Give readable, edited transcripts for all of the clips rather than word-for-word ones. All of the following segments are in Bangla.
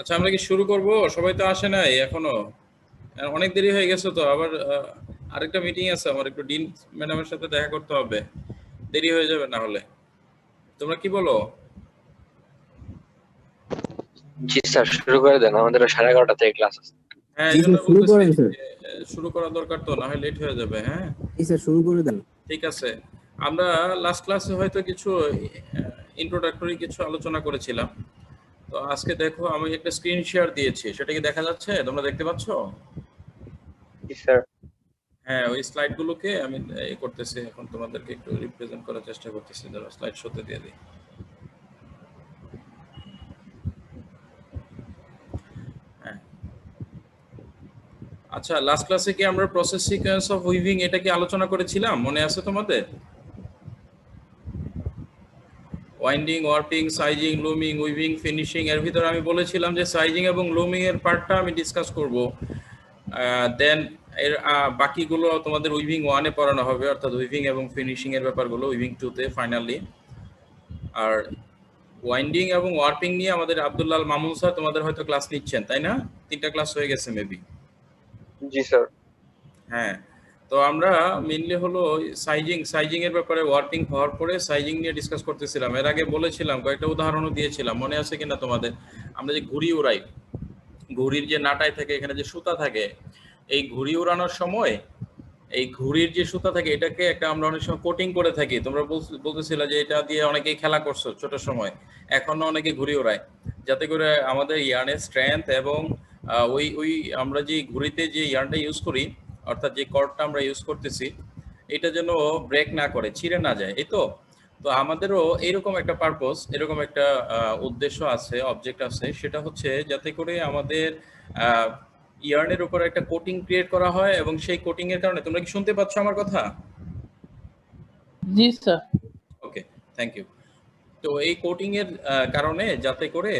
আচ্ছা, আমরা কি শুরু করব? সবাই তো আসে নাই এখনো। অনেক দেরি হয়ে গেছে তো। আবার আরেকটা মিটিং আছে আমার, একটু ডিন ম্যাডামের সাথে দেখা করতে হবে। দেরি হয়ে যাবে না হলে। তোমরা কি বলো? জি স্যার, শুরু করে দেন, আমাদের 11:30 থেকে ক্লাস আছে। হ্যাঁ, জি এই জন্য স্যার, শুরু বলতেছি করেন স্যার। যে, শুরু করা দরকার তো, না হয় লেট হয়ে যাবে। হ্যাঁ, জি স্যার, শুরু করে দেন। ঠিক আছে। আমরা লাস্ট ক্লাসে হয়তো কিছু ইন্ট্রোডাক্টরি কিছু আলোচনা করেছিলাম। তো আজকে দেখো, আমি একটা স্ক্রিন শেয়ার দিয়েছি, সেটা কি দেখা যাচ্ছে? তোমরা দেখতে পাচ্ছ? জি স্যার। হ্যাঁ, ওই স্লাইডগুলোকে আমি করতেছি এখন, তোমাদেরকে একটু রিপ্রেজেন্ট করার চেষ্টা করতেছি। ধরো স্লাইড শোতে দিয়ে দিই। হ্যাঁ, আচ্ছা, লাস্ট ক্লাসে কি আমরা প্রসেস সিকোয়েন্স অফ উইভিং এটা কি আলোচনা করেছিলাম? মনে আছে তোমাদের? Winding, warping, sizing, লুমিং, weaving, finishing, এর ভিতরে আমি বলেছিলাম যে সাইজিং এবং লুমিং এর পার্টটা আমি ডিসকাস করব। দেন এর বাকিগুলো তোমাদের উইভিং ওয়ানে পড়ানো হবে, অর্থাৎ উইভিং এবং ফিনিশিং এর ব্যাপারগুলো উইভিং টুতে ফাইনালি। আর ওয়াইন্ডিং এবং ওয়ার্পিং নিয়ে আমাদের আব্দুল্লাহ মামুন স্যার তোমাদের হয়তো ক্লাস নিচ্ছেন, তাই না? 3টা ক্লাস হয়ে গেছে মেবি। জি স্যার। হ্যাঁ, তো আমরা মেইনলি হলো সাইজিং এর ব্যাপারে, ওয়ার্কিং হওয়ার পরে সাইজিং নিয়ে ডিসকাস করতেছিলাম। এর আগে বলেছিলাম, কয়েকটা উদাহরণও দিয়েছিলাম, মনে আছে কিনা তোমাদের? আমরা যে ঘুড়ি উড়াই, ঘুড়ির যে নাটায় থাকে, এখানে যে সুতা থাকে, এই ঘুড়ি উড়ানোর সময় এই ঘুড়ির যে সুতা থাকে এটাকে একটা আমরা অনেক সময় কোটিং করে থাকি। তোমরা বলতেছিলে যে এটা দিয়ে অনেকেই খেলা করছো ছোট সময়, এখনো অনেকে ঘুড়ি ওড়ায়, যাতে করে আমাদের ইয়ার্নের স্ট্রেংথ এবং ওই ওই আমরা যে ঘুড়িতে যে ইয়ার্নটা ইউজ করি, অর্থাৎ যে কর্ডটা আমরা ইউজ করতেছি, এটা যেন ব্রেক না করে, ছিঁড়ে না যায়। এই তো, তো আমাদেরও এরকম একটা পারপোজ, এরকম একটা উদ্দেশ্য আছে, অবজেক্ট আছে, সেটা হচ্ছে যাতে করে আমাদের ইয়ার্নের উপর একটা কোটিং ক্রিয়েট করা হয়, এবং সেই কোটিং এর কারণে, তোমরা কি শুনতে পাচ্ছ আমার কথা? জি স্যার। Okay, thank you. তো এই কোটিং এর কারণে যাতে করে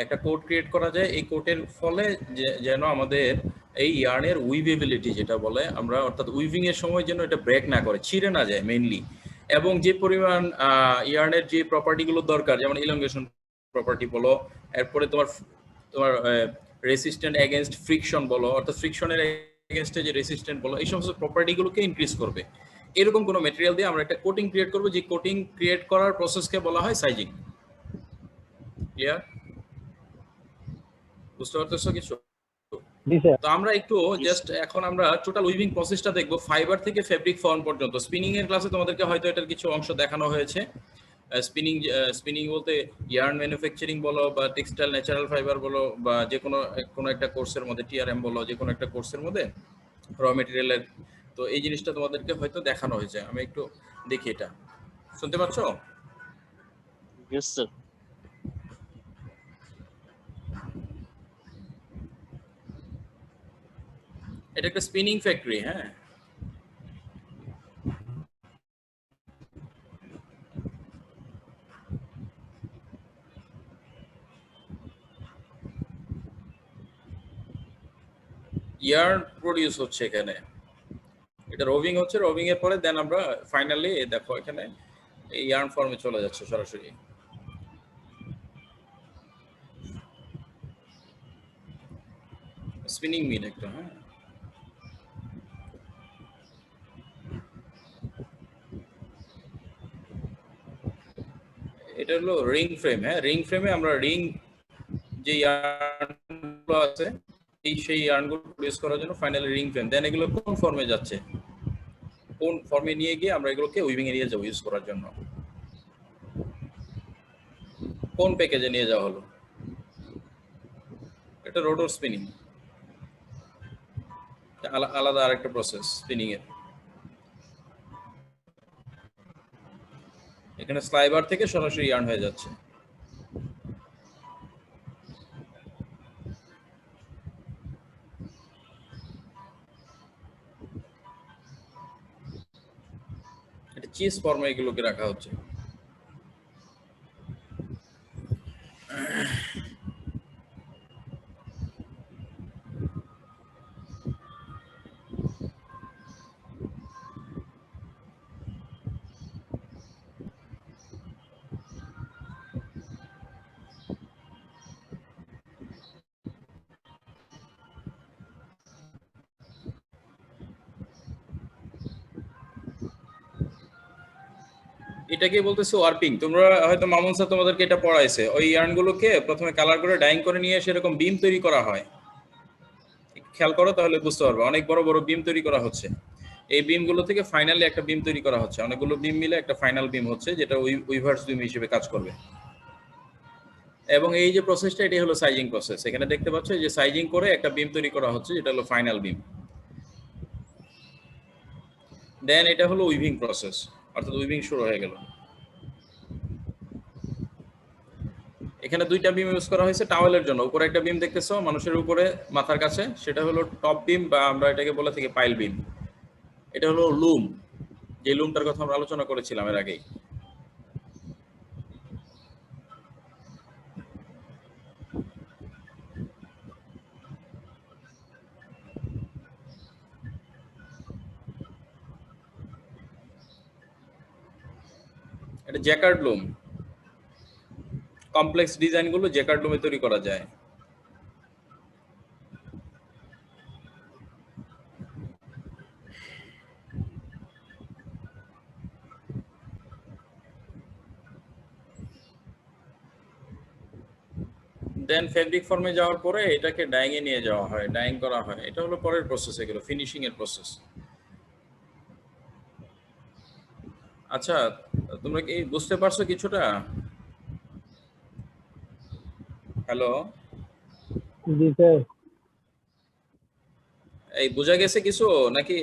একটা কোট ক্রিয়েট করা যায়, এই কোটের ফলে যেন আমাদের এই ইয়ার্নের উইভেবিলিটি যেটা বলে আমরা, অর্থাৎ উইভিং এর সময় যেন এটা ব্রেক না করে, ছিঁড়ে না যায় মেইনলি। এবং যে পরিমাণ ইয়ার্নের যে প্রপার্টিগুলো দরকার, যেমন ইলংগেশন প্রপার্টি বলো, এরপরে তোমার তোমার রেসিস্ট্যান্ট এগেনস্ট ফ্রিকশন বলো, অর্থাৎ ফ্রিকশনের এগেনস্টে যে রেসিস্ট্যান্ট বলো, এই সমস্ত প্রপার্টিগুলোকে ইনক্রিজ করবে। এরকম কোনো ম্যাটেরিয়াল দিয়ে আমরা একটা কোটিং ক্রিয়েট করবো, যে কোটিং ক্রিয়েট করার প্রসেসকে বলা হয় সাইজিং। ক্লিয়ার? বুঝতে পারতেছো কিছু? তো আমরা একটু জাস্ট এখন আমরা টোটাল উইভিং প্রসেসটা দেখবো, ফাইবার থেকে ফেব্রিক ফর্ম পর্যন্ত। স্পিনিং এর ক্লাসে তোমাদেরকে হয়তো এটার কিছু অংশ দেখানো হয়েছে। স্পিনিং বলতে ইয়ার্ন ম্যানুফ্যাকচারিং বলো, বা টেক্সটাইল ন্যাচারাল ফাইবার বলো, বা যে কোনো একটা কোর্সের মধ্যে, টিআরএম বলো, যে কোনো একটা কোর্সের মধ্যে র মেটেরিয়ালের, তো এই জিনিসটা তোমাদেরকে হয়তো দেখানো হয়েছে। আমি একটু দেখি, এটা শুনতে পাচ্ছ? Yes sir. এটা একটা স্পিনিং ফ্যাক্টরি। হ্যাঁ, ইয়ার্ন প্রডিউস হচ্ছে এখানে, এটা রোভিং হচ্ছে, রোভিং এর পরে দেন আমরা ফাইনালি দেখো এখানে এই ইয়ার্ন ফর্মে চলে যাচ্ছে সরাসরি। স্পিনিং মিল একটা। হ্যাঁ, এটা হলো রিং ফ্রেম। হ্যাঁ, রিং ফ্রেমে আমরা রিং যে ইয়ার্নগুলো আছে, সেই ইয়ার্নগুলো প্রডিউস করার জন্য ফাইনালি রিং ফ্রেম। দেন এগুলো কোন ফর্মে যাচ্ছে, কোন ফর্মে নিয়ে গিয়ে আমরা এগুলোকে উইভিং এ নিয়ে যাবো ইউজ করার জন্য, কোন প্যাকেজে নিয়ে যাওয়া হলো? এটা রোটর স্পিনিং, আলাদা আরেকটা প্রসেস স্পিনিং এর। এখানে স্লাইবার থেকে সরাসরি ইয়ার্ন হয়ে যাচ্ছে। এটা চিজ ফর্মে এগুলোকে রাখা হচ্ছে। এটাকে বলতেছে ওয়ার্পিং। তোমরা হয়তো মামুন স্যার তোমাদেরকে এটা পড়াইছে। ওই ইয়ার্ন গুলোকে প্রথমে কালার করে ডাইং করে নিয়ে এসে এরকম বিম তৈরি করা হয়। খেয়াল করো তাহলে বুঝতে পারবে, অনেক বড় বড় বিম তৈরি করা হচ্ছে। এই বিম গুলো থেকে ফাইনালি একটা বিম তৈরি করা হচ্ছে, অনেকগুলো বিম মিলে একটা ফাইনাল বিম হচ্ছে, যেটা উইভার্স বিম হিসেবে কাজ করবে। এবং এই যে প্রসেসটা, এটি হলো সাইজিং প্রসেস। এখানে দেখতে পাচ্ছ যে সাইজিং করে একটা বিম তৈরি করা হচ্ছে, যেটা হলো ফাইনাল বিম। দেন এটা হলো উইভিং প্রসেস, অর্থাৎ উইভিং শুরু হয়ে গেল। এখানে দুইটা বিম ইউজ করা হয়েছে টাওয়েলের জন্য। উপরে একটা বিম দেখতেছো মানুষের উপরে মাথার কাছে, সেটা হলো টপ বিম, বা আমরা এটাকে বলে থাকি পাইল বিম। এটা হলো লুম, যে লুমটার কথা আমরা আলোচনা করেছিলাম এর আগেই। এটা জ্যাকার্ড লুম। কমপ্লেক্স ডিজাইন গুলো জ্যাকার্ড লুমে তৈরি করা যায়। দেন ফেব্রিক ফর্মে যাওয়ার পরে এটাকে ডাইং এ নিয়ে যাওয়া হয়, ডাইং করা হয়। এটা হলো পরের প্রসেস, এগুলো ফিনিশিং এর প্রসেস। আচ্ছা, তোমরা কি বুঝতে পারছো কিছুটা? হ্যালো, জি স্যার। এই বোঝা গেছে কিছু নাকি?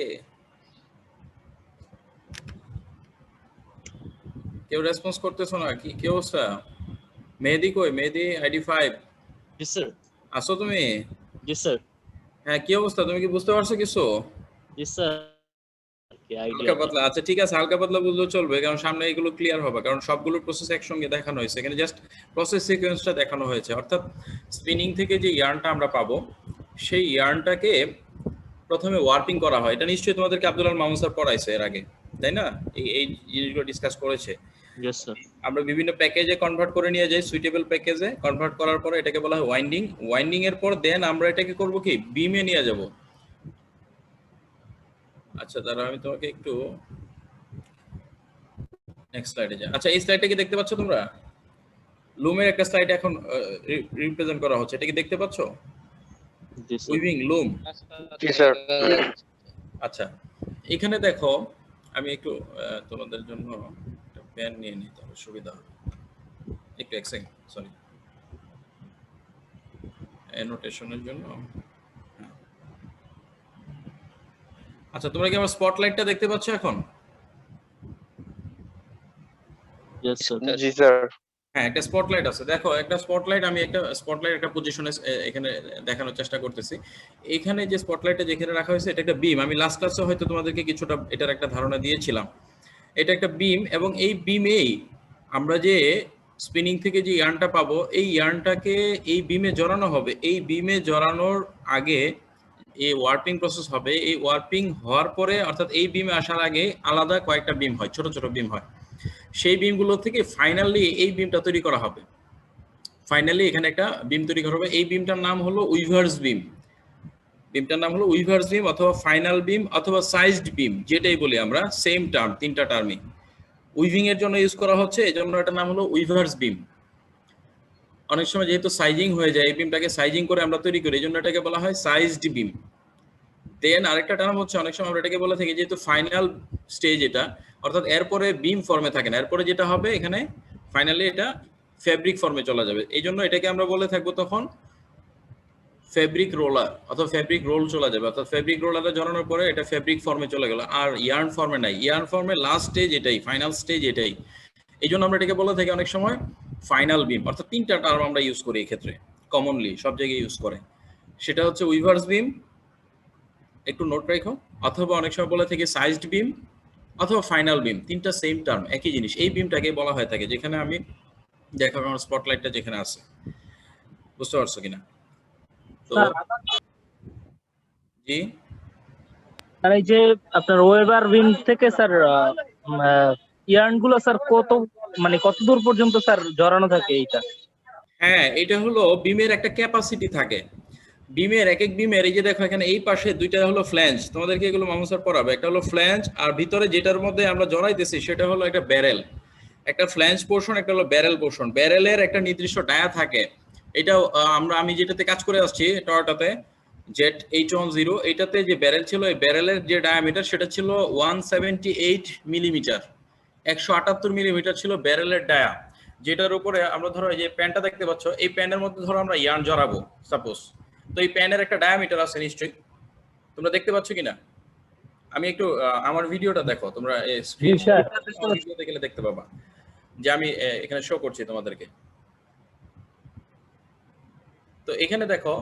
কেউ রেসপন্স করতেছো না কি? কি অবস্থা? মেহেদি কই? মেহেদি আইডি 5 জি স্যার। আসো তুমি? জি স্যার। হ্যাঁ, কি অবস্থা? তুমি কি বুঝতে পারছো কিছু? জি স্যার। কি আইডিয়া? হালকা পাতলা। আচ্ছা ঠিক আছে, হালকা পাতলা বুঝলেও চলবে, কারণ সামনে এগুলো ক্লিয়ার হবে, কারণ সবগুলো প্রসেস একসঙ্গে দেখানো হয়েছে। এখানে জাস্ট প্রসেস সিকোয়েন্সটা দেখানো হয়েছে। অর্থাৎ স্পিনিং থেকে যে ইয়ার্নটা আমরা পাবো, সেই ইয়ার্নটাকে প্রথমে ওয়ার্পিং করা হয়। এটা নিশ্চয়ই তোমাদেরকে আব্দুল আল মামুন স্যার পড়াইছে এর আগে, তাই না? এই জিনিসগুলো ডিসকাস করেছে। জি স্যার। আমরা বিভিন্ন প্যাকেজে কনভার্ট করে নিয়ে যাই, সুইটেবল প্যাকেজে কনভার্ট করার পরে এটাকে বলা হয় ওয়াইন্ডিং। ওয়াইন্ডিং এর পর দেন আমরা এটাকে করব কি, বিমে নিয়ে যাব। আচ্ছা দাঁড়াও, আমি তোমাকে একটু নেক্সট স্লাইডে যাই। আচ্ছা, এই স্লাইডটা কি দেখতে পাচ্ছ তোমরা? লুমের একটা স্লাইড এখন রিপ্রেজেন্ট করা হচ্ছে, এটা কি দেখতে পাচ্ছ? জি স্যার। উইভিং লুম। জি স্যার। আচ্ছা, এখানে দেখো, আমি একটু তোমাদের জন্য একটা পেন নিয়ে নিই, তাহলে সুবিধা হবে। একটু এক সেকেন্ড, সরি, অ্যানোটেশনের জন্য। হ্যাঁ। আচ্ছা, তোমরা কি আমার স্পটলাইটটা দেখতে পাচ্ছ এখন? জি স্যার। জি স্যার। হ্যাঁ, একটা স্পটলাইট আছে। দেখো, একটা স্পটলাইট, আমি একটা স্পটলাইট একটা পজিশনে এখানে দেখানোর চেষ্টা করতেছি। এখানে যে স্পটলাইটটা যেখানে রাখা হয়েছে, এটা একটা বিম। আমি লাস্ট ক্লাসে হয়তো তোমাদেরকে কিছুটা এটার একটা ধারণা দিয়েছিলাম। এটা একটা বিম, এবং এই বিমেই আমরা যে স্পিনিং থেকে যে ইয়ার্নটা পাবো, এই ইয়ার্নটাকে এই বিমে জড়ানো হবে। এই বিমে জড়ানোর আগে এই ওয়ার্পিং প্রসেস হবে। এই ওয়ার্পিং হওয়ার পরে, অর্থাৎ এই বিমে আসার আগে আলাদা কয়েকটা বিম হয়, ছোট ছোট বিম হয়। সেই বিমগুলো থেকে ফাইনালি এই বিমটা তৈরি করা হবে। ফাইনালি এখানে একটা বিম তৈরি করা হবে। এই বিমটার নাম হলো উইভার্স বিম। বিমটার নাম হলো উইভার্স বিম, অথবা ফাইনাল বিম, অথবা সাইজড বিম, যেটাই বলি আমরা, সেম টার্ম, তিনটা টার্মই উইভিং এর জন্য ইউজ করা হচ্ছে। এই জন্য এটার নাম হলো উইভার্স বিম। অনেক সময় যেহেতু সাইজিং হয়ে যায়, এই বিমটাকে সাইজিং করে আমরা তৈরি করি, এই জন্য এটাকে বলা হয় সাইজড বিম। দেন আরেকটা টার্ম হচ্ছে, অনেক সময় আমরা এটাকে বলে থাকি, যেহেতু ফাইনাল স্টেজ এটা, অর্থাৎ এরপরে বিম ফর্মে থাকে না, এরপরে যেটা হবে এখানে ফাইনালি এটা ফেব্রিক ফর্মে চলে যাবে। এই জন্য এটাকে আমরা বলে থাকবো তখন ফেব্রিক রোলার, অথবা ফেব্রিক রোল চলে যাবে। অর্থাৎ ফেব্রিক রোলারে জড়ানোর পরে এটা ফেব্রিক ফর্মে চলে গেল, আর ইয়ার্ন ফর্মে নাই। ইয়ার্ন ফর্মে লাস্ট স্টেজ এটাই, ফাইনাল স্টেজ এটাই। এই জন্য আমরা এটাকে বলে থাকি অনেক সময় ফাইনাল বিম। অর্থাৎ তিনটা টার্ম আমরা ইউজ করি এই ক্ষেত্রে, কমনলি সব জায়গায় ইউজ করে। সেটা হচ্ছে উইভার্স বিম, একটু নোট রাখো, অথবা অনেক সময় বলে থাকি সাইজড বিম, অথবা ফাইনাল বিম। তিনটা সেম টার্ম, একই জিনিস। এই বিমটাকে বলা হয়ে থাকে, যেখানে আমি দেখাবো আমার স্পটলাইটটা যেখানে আছে। বুঝতে পারছো কিনা? তো জি, স্যার এই যে আপনার ওয়েবার বিম থেকে স্যার ইয়ার্ন গুলো স্যার কত, মানে কত দূর পর্যন্ত স্যার জড়ানো থাকে এইটা? হ্যাঁ, এটা হলো বিমের একটা ক্যাপাসিটি থাকে। বিমের এক এক বিমের, এই যে দেখো এখানে এই পাশে দুইটা হলো ফ্ল্যাঞ্জ, তোমাদেরকে এগুলো মামুন স্যার পড়াবে। একটা হলো ফ্ল্যাঞ্জ, আর ভিতরে যেটার মধ্যে আমরা জড়াইতেছি সেটা হলো একটা ব্যারেল। একটা ফ্ল্যাঞ্জ পোর্শন, একটা হলো ব্যারেল পোর্শন। ব্যারেলের একটা নির্দিষ্ট ডায়া থাকে, এটাও আমি যেটাতে কাজ করে আসছি টয়োটাতে জেট 810, এটাতে যে ব্যারেল ছিল, এই ব্যারেলের যে ডায়ামিটার সেটা ছিল 178 মিলিমিটার, 178 মিলিমিটার ছিল ব্যারেলের ডায়া, যেটার উপরে আমরা ধরো এই যে প্যানটা দেখতে পাচ্ছ, এই প্যানের মধ্যে ধরো আমরা ইয়ার্ন জড়াবো সাপোজ, তো এই প্যানের একটা ডায়ামিটার আছে নিশ্চয়ই, তোমরা দেখতে পাচ্ছ কিনা? আমি একটু আমার ভিডিওটা দেখো, তোমরা ভিডিওতে গেলে দেখতে পাবা যে আমি এখানে শো করছি তোমাদেরকে। তো এখানে দেখো,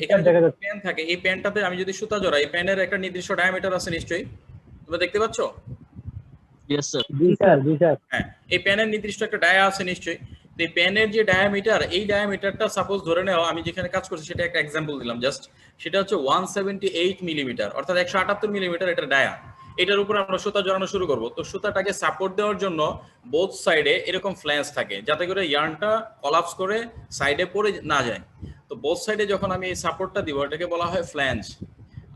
এখানে প্যান থাকে, এই প্যানটাতে আমি যদি সুতা জড়াই, এই প্যানের একটা নির্দিষ্ট ডায়ামিটার আছে নিশ্চয়ই, তোমরা দেখতে পাচ্ছ? Yes, sir. হ্যাঁ, এই প্যানের নির্দিষ্ট একটা ডায়া আছে নিশ্চয়ই। তো এই প্যানের যে ডায়ামিটার, এই ডায়ামিটারটা সাপোজ ধরে নাও আমি যেখানে কাজ করছি সেটা একটা এক্সাম্পল দিলাম জাস্ট, সেটা হচ্ছে 178 মিলিমিটার, অর্থাৎ 178 মিলিমিটার এটা ডায়া। এটার উপর আমরা সুতা জড়ানো শুরু করব। তো সুতাটাকে সাপোর্ট দেওয়ার জন্য বোথ সাইডে এরকম ফ্ল্যাঞ্জ থাকে, যাতে করে ইয়ার্নটা কলাপস করে সাইডে পড়ে না যায়। তো বোথ সাইডে যখন আমি এই সাপোর্টটা দিব, এটাকে বলা হয় ফ্ল্যাঞ্জ।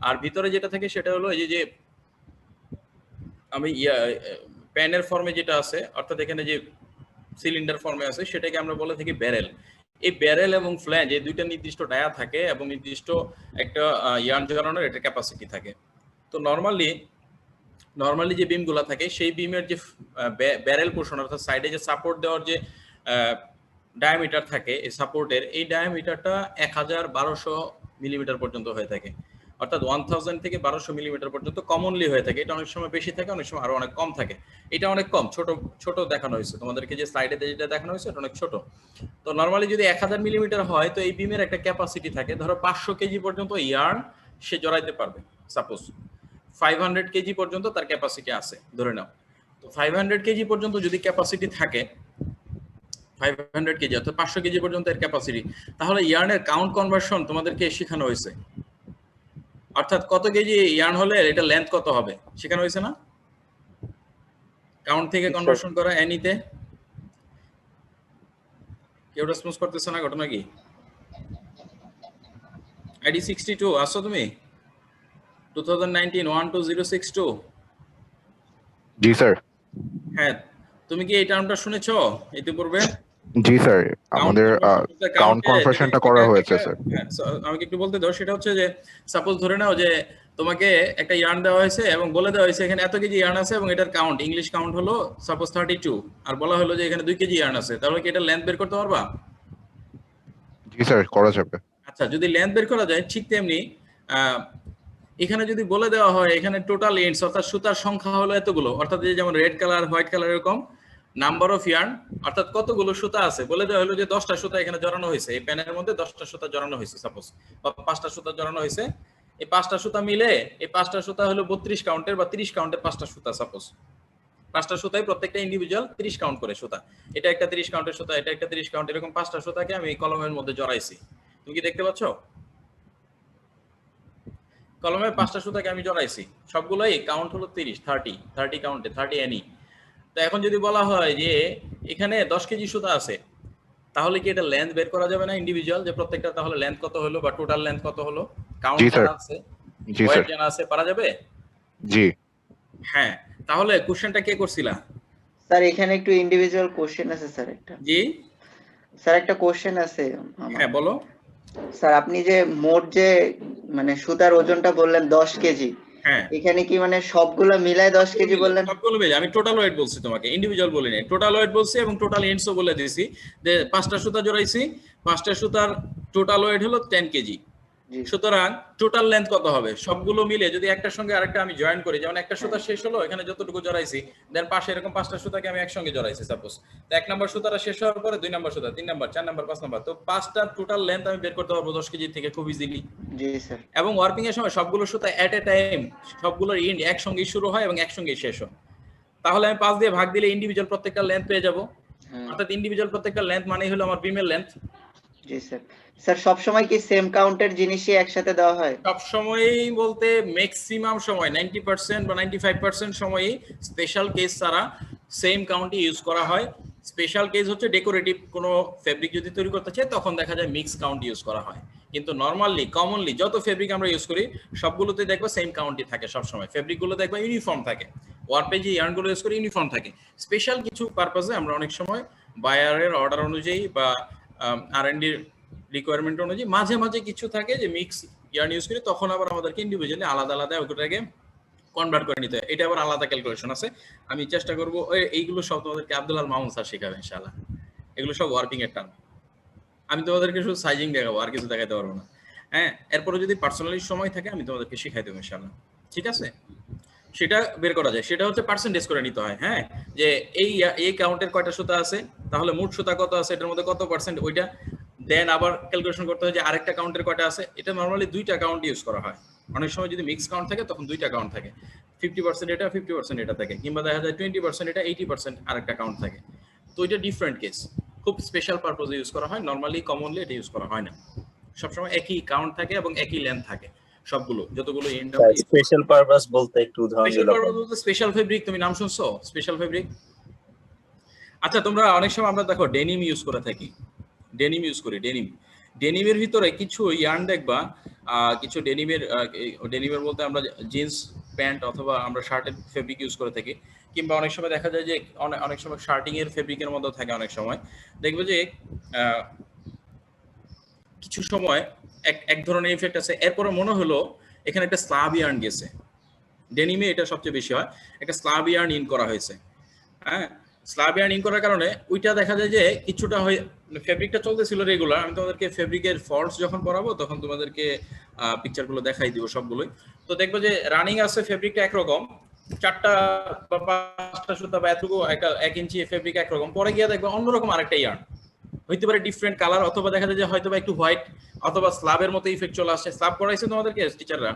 আর ভিতরে যেটা থাকে সেটা হলো এই যে আমি প্যানের ফর্মে যেটা আছে, অর্থাৎ এখানে যে সিলিন্ডার ফর্মে আছে, সেটাকে আমরা বলে থাকি ব্যারেল। এই ব্যারেল এবং ফ্ল্যাঞ্জ এই দুইটা নির্দিষ্ট ডায়া থাকে এবং নির্দিষ্ট একটা ইয়ার্ন জড়ানোর একটা ক্যাপাসিটি থাকে। তো নরমালি যে বিমগুলো থাকে, সেই বিমের যে ব্যারেল পোর্শন অর্থাৎ সাইডে যে সাপোর্ট দেওয়ার যে ডায়ামিটার থাকে এই সাপোর্টের, এই ডায়ামিটারটা 1012 মিলিমিটার পর্যন্ত হয়ে থাকে, অর্থাৎ 1000 থেকে 1200 মিলিমিটার পর্যন্ত কমনলি হয়ে থাকে। এটা অনেক সময় বেশি থাকে, অনেক সময় আরো অনেক কম থাকে। এটা অনেক কম, ছোট দেখানো হয়েছে তোমাদেরকে, যে স্লাইডে যেটা দেখানো হয়েছে এটা অনেক ছোট। তো নরমালি যদি 1000 মিলিমিটার হয়, তো এই বিমের একটা ক্যাপাসিটি থাকে, ধরো 500 কেজি পর্যন্ত ইয়ার্ন সে জড়াইতে পারবে। সাপোজ 500 কেজি পর্যন্ত তার ক্যাপাসিটি আছে ধরে নাও। তো 500 কেজি পর্যন্ত যদি ক্যাপাসিটি থাকে, 500 কেজি অর্থাৎ 500 কেজি পর্যন্ত এর ক্যাপাসিটি, তাহলে ইয়ার্নের কাউন্ট কনভার্সন তোমাদেরকে শেখানো হয়েছে, অর্থাৎ কত কেজি ইয়ার্ন হলে এটা লেন্থ কত হবে শেখানো হয়েছে না? কাউন্ট থেকে কনভার্সন করা এনিতে। কেউ রেসপন্স করতেছ না, ঘটনা কি? আইডি 62 আসো তুমি? 2019 12062। জি স্যার। হ্যাঁ, তুমি কি এই টার্মটা শুনেছো ইতিপূর্বে? জি স্যার, আমাদের কাউন্ট কনভার্সনটা করা হয়েছে স্যার। হ্যাঁ, আমাকে একটু বলতে দাও। সেটা হচ্ছে যে সাপোজ ধরে নাও যে তোমাকে একটা ইয়ার্ন দেওয়া হয়েছে এবং বলে দেওয়া হয়েছে এখানে এত কেজি ইয়ার্ন আছে এবং এটার কাউন্ট, ইংলিশ কাউন্ট হলো সাপোজ 32, আর বলা হলো যে এখানে 2 কেজি ইয়ার্ন আছে, তাহলে কি এটা লেন্থ বের করতে পারবা? জি স্যার, করা যাবে। আচ্ছা, যদি লেন্থ বের করা যায়, ঠিক তেমনি এখানে যদি বলে দেওয়া হয় এখানে টোটাল এন্ডস অর্থাৎ সুতার সংখ্যা হলো এতগুলো, অর্থাৎ যেমন রেড কালার হোয়াইট কালার এরকম নাম্বার অফ ইয়ার্ন, অর্থাৎ কতগুলো সুতা আছে, বলে দেওয়া হলো যে 10টা সুতা এখানে জড়ানো হয়েছে, এই প্যানের মধ্যে 10টা সুতা জড়ানো হয়েছে সাপোজ, বা 5টা সুতা জড়ানো হয়েছে। এই 5টা সুতা মিলে এই 5টা সুতা হলো 32 কাউন্টের বা 30 কাউন্টের 5টা সুতা। সাপোজ 5টা সুতায় প্রত্যেকটা ইন্ডিভিজুয়াল 30 কাউন্ট করে সুতা, এটা একটা 30 কাউন্টের সুতা, এটা একটা 30 কাউন্ট, এরকম 5টা সুতাকে আমি কলমের মধ্যে জড়াইছি। তুমি কি দেখতে পাচ্ছ? কলমে 5টা সুতাকে আমি জড়াইছি, সবগুলোই কাউন্ট হলো 30 কাউন্টে 30 এনি। তো এখন যদি বলা হয় যে এখানে 10 কেজি সুতা আছে, তাহলে কি এটা লেন্থ বের করা যাবে না ইন্ডিভিজুয়াল, যে প্রত্যেকটা তাহলে লেন্থ কত হলো বা টোটাল লেন্থ কত হলো? কাউন্ট জানা আছে, জি স্যার, জানা আছে, পারা যাবে? জি হ্যাঁ, তাহলে কোশ্চেনটা কে করছিলা? স্যার এখানে একটু ইন্ডিভিজুয়াল কোশ্চেন আছে স্যার একটা। জি স্যার একটা কোশ্চেন আছে। হ্যাঁ বলো। স্যার আপনি যে মোট যে মানে সুতার ওজনটা বললেন 10 কেজি, হ্যাঁ, এখানে কি মানে সবগুলো মিলায় 10 কেজি বললেন? সবগুলো মিলে আমি টোটাল ওয়েট বলছি তোমাকে, ইন্ডিভিজুয়াল বলিনি। টোটাল ওয়েট বলছি এবং টোটাল এন্ডসও বলে দিয়েছি যে 5টা সুতা জড়াইছি, 5টা সুতার টোটাল ওয়েট হলো 10 কেজি। সুতরাং টোটাল লেন্থ কত হবে সবগুলো মিলে যদি একটার সঙ্গে আরেকটা আমি জয়েন করি, যেমন একটা সুতা শেষ হলো এখানে যতটুকু জড়াইছি, দেন পাশে এরকম 5টা সুতাকে আমি একসঙ্গে জড়াইছি সাপোজ, তো 1 নম্বর সুতাটা শেষ হওয়ার পরে 2 নম্বর সুতা, 3 নম্বর, 4 নম্বর, 5 নম্বর, তো 5টা টোটাল লেন্থ আমি বের করতে পারবো 10 কেজি থেকে খুব ইজিলি। জি স্যার। এবং ওয়ার্কিং এর সময় সবগুলো সুতা এট এ টাইম সবগুলোর এন্ড একসঙ্গে শুরু হয় এবং একসঙ্গে শেষ হয়, তাহলে আমি 5 দিয়ে ভাগ দিলে ইন্ডিভিজুয়াল প্রত্যেকটা লেন্থ পেয়ে যাব, অর্থাৎ ইন্ডিভিজুয়াল প্রত্যেকটা লেন্থ মানেই হলো আমার বিমের লেন্থ। জি স্যার। স্যার সব সময় কি সেম কাউন্টের জিনিসই একসাথে দেওয়া হয়? সব সময়ই বলতে ম্যাক্সিমাম সময় 90% বা 95% সময়ই স্পেশাল কেস ছাড়া সেম কাউন্টই ইউজ করা হয়। স্পেশাল কেস হচ্ছে ডেকোরেটিভ কোনো ফেব্রিক যদি তৈরি করতে চাই তখন দেখা যায় মিক্স কাউন্ট ইউজ করা হয়, কিন্তু নরমালি কমনলি যত ফেব্রিক আমরা ইউজ করি সবগুলোতে দেখবো সেম কাউন্টই থাকে সব সময়, ফেব্রিকগুলো দেখবো ইউনিফর্ম থাকে, ওয়ার্পে যে ইয়ার্নগুলো ইউজ করি ইউনিফর্ম থাকে। স্পেশাল কিছু পারপাসে আমরা অনেক সময় বায়ারের অর্ডার অনুযায়ী বা R&D রিকোয়ারমেন্ট অনুযায়ী মাঝে মাঝে কিছু থাকে যে মিক্স ইয়ার্ন ইউজ করি, তখন আবার আমাদেরকে ইন্ডিভিজুয়ালি আলাদা আলাদা ওগুলোকে কনভার্ট করে নিতে হয়। এটা আবার আলাদা ক্যালকুলেশন আছে। আমি চেষ্টা করবো এইগুলো সব তোমাদেরকে আব্দুল আল মামুন স্যার শেখাবে ইনশাআল্লাহ। এগুলো সব ওয়ার্কিং এর টার্ম। আমি তোমাদেরকে শুধু সাইজিং দেখাবো, আর কিছু দেখাতে পারবো না। হ্যাঁ, এরপরে যদি পার্সোনালি সময় থাকে আমি তোমাদেরকে শিখাই দেবো ইনশাআল্লাহ। ঠিক আছে, সেটা বের করা যায়। সেটা হচ্ছে পার্সেন্টেজ করে নিতে হয়। হ্যাঁ, যে এই কাউন্টের কয়টা সুতা আছে, তাহলে মোট সুতা কত আছে, এটার মধ্যে কত পার্সেন্ট, ওইটা দেন আবার ক্যালকুলেশন করতে হয় যে আরেকটা কাউন্টের কয়টা আছে। এটা নর্মালি 2টা কাউন্ট ইউজ করা হয়। অনেক সময় যদি মিক্স কাউন্ট থাকে তখন 2টা কাউন্ট থাকে, 50% এটা 50% এটা থাকে, কিংবা দেখা যায় 20% এটা 80% আরেকটা কাউন্ট থাকে। তো এটা ডিফারেন্ট কেস, খুব স্পেশাল পারপোজে ইউজ করা হয়। নর্মালি কমনলি এটা ইউজ করা হয় না। সবসময় একই কাউন্ট থাকে এবং একই লেন্থ থাকে সবগুলো, যতগুলো এন্ড স্পেশাল পারপাস বলতে একটু উদাহরণ স্পেশাল দিলে পারপোজ বলতে স্পেশাল ফেব্রিক, তুমি নাম শুনছো স্পেশাল ফেব্রিক? আচ্ছা, তোমরা অনেক সময় আমরা দেখো ডেনিম ইউজ করে থাকি, ডেনিম ইউজ করি। ডেনিমের ভিতরে কিছু ইয়ার্ন দেখবা, কিছু ডেনিমের বলতে আমরা জিন্স প্যান্ট অথবা আমরা শার্টের ফেব্রিক ইউজ করে থাকি, কিংবা অনেক সময় দেখা যায় যে অনেক সময় শার্টিং এর ফেব্রিকের মধ্যে থাকে। অনেক সময় দেখবে যে কিছু সময় এক ধরনের ইফেক্ট আছে, এরপরে মনে হলো এখানে একটা স্লাব ইয়ার্ন গেছে। ডেনিমে এটা সবচেয়ে বেশি হয়, একটা স্লাব ইয়ার্ন ইন করা হয়েছে। হ্যাঁ, স্লাব ইয়ার্ন ইন করার কারণে ওইটা দেখা যায় যে কিছুটা ফেব্রিকটা চলতেছিল রেগুলার। আমি তোমাদেরকে ফেব্রিকের ফল্টস যখন পড়াবো তখন তোমাদেরকে পিকচারগুলো দেখাই দিব সবগুলোই। তো দেখবো যে রানিং আছে ফেব্রিকটা একরকম, 4টা বা 5টা সুতা বা এতটুকু একটা 1 ইঞ্চি ফেব্রিক একরকম, পরে গিয়ে দেখবো অন্যরকম আরেকটা ইয়ার্ন হইতে পারে, ডিফারেন্ট কালার, অথবা দেখা যায় যে হয়তো একটু হোয়াইট অথবা স্লাবের মতো ইফেক্ট চলে আসছে। স্লাব করাইছে তোমাদেরকে টিচাররা?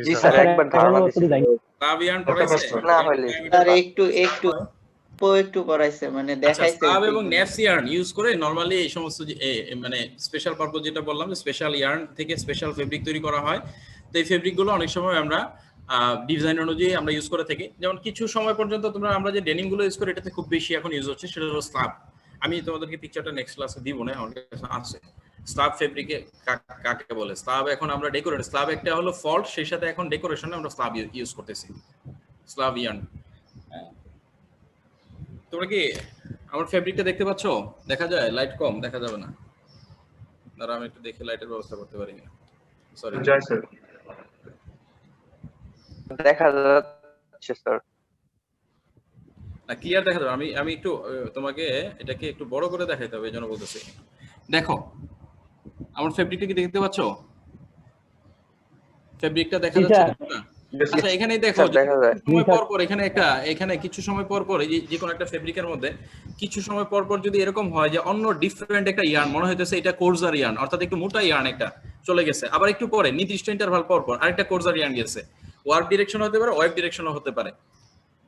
জি স্যার, একবার ধারণা দিছি। স্লাব ইয়ার্ন করাইছে না হলে স্যার একটু করাইছে, মানে দেখাইছে। স্লাব এবং নেফস ইয়ার্ন ইউজ করে নরমালি এই সমস্ত মানে স্পেশাল পারপোজ যেটা বললাম, স্পেশাল ইয়ার্ন থেকে স্পেশাল ফেব্রিক তৈরি করা হয়। তো এই ফেব্রিকগুলো অনেক সময় আমরা ডিজাইন অনুযায়ী আমরা ইউজ করে থাকি। যেমন কিছু সময় পর্যন্ত আমরা যে ডেনিম গুলো ইউজ করি, এটাতে খুব বেশি এখন ইউজ হচ্ছে, সেটা হলো স্লাব। আমি তোমাদেরকে পিকচারটা নেক্সট ক্লাসে দিব না, আমার কাছে আছে। স্লাব ফেব্রিকে কাকে বলে? স্লাব এখন আমরা ডেকোরেট, স্লাব একটা হলো ফল্ট, সেই সাথে এখন ডেকোরেশনে আমরা স্লাব ইউজ করতেছি, স্লাব ইয়ার্ন। তোমরা কি আমার ফেব্রিকটা দেখতে পাচ্ছ? দেখা যায়? লাইট কম, দেখা যাবে না। দাঁড়া, আমি একটু দেখে লাইটের ব্যবস্থা করতে পারি না। সরি, দেখা যাচ্ছে স্যার। না, ক্লিয়ার দেখা যাবে। আমি একটু তোমাকে এটাকে একটু বড় করে দেখাইতে হবে, এজন্য বলতেছি। দেখো আমার ফেব্রিকটা কি দেখতে পাচ্ছ? ফেব্রিকটা দেখা যাচ্ছে? আচ্ছা, এখানে দেখো সময় পর পর এখানে কিছু সময় পর পর যে কোনো একটা ফেব্রিকের মধ্যে কিছু সময় পর পর যদি এরকম হয় যে অন্য ডিফারেন্ট একটা ইয়ার্ন মনে হইতেছে এটা কোর্জার ইয়ার্ন, অর্থাৎ একটু মোটা ইয়ার্ন একটা চলে গেছে, আবার একটু পরে নির্দিষ্ট ইন্টারভাল পর পর আরেকটা কোর্জার ইয়ার্ন গেছে, ওয়ার্ক ডিরেকশন হতে পারে, ওয়েব ডিরেকশনও হতে পারে।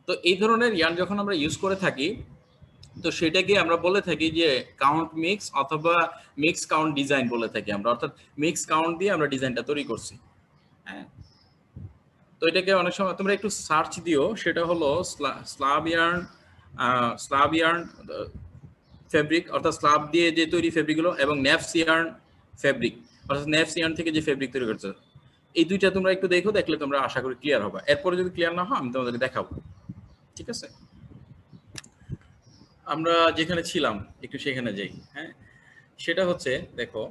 তো এই ধরনের ইয়ার্ন যখন আমরা ইউজ করে থাকি, তো সেটাকে আমরা বলে থাকি যে কাউন্ট মিক্স অথবা মিক্স কাউন্ট ডিজাইন বলে থাকি আমরা, অর্থাৎ মিক্স কাউন্ট দিয়ে আমরা ডিজাইনটা তৈরি করছি। হ্যাঁ, তো এটাকে অনেক সময় তোমরা একটু সার্চ দিও, সেটা হলো স্লাব ইয়ার্ন ফেব্রিক, অর্থাৎ স্লাব দিয়ে যে তৈরি ফেব্রিকগুলো, এবং নেফস ইয়ার্ন ফেব্রিক, অর্থাৎ নেফস ইয়ার্ন থেকে যে ফেব্রিক তৈরি করছে। এই দুইটা তোমরা একটু দেখো, দেখলে তোমরা আশা করি ক্লিয়ার হবে। এরপরে যদি ক্লিয়ার না হয় আমি তোমাদেরকে দেখাবো, ঠিক আছে? আমরা যেখানে ছিলাম একটু সেখানে যাই। হ্যাঁ, সেটা হচ্ছে দেখো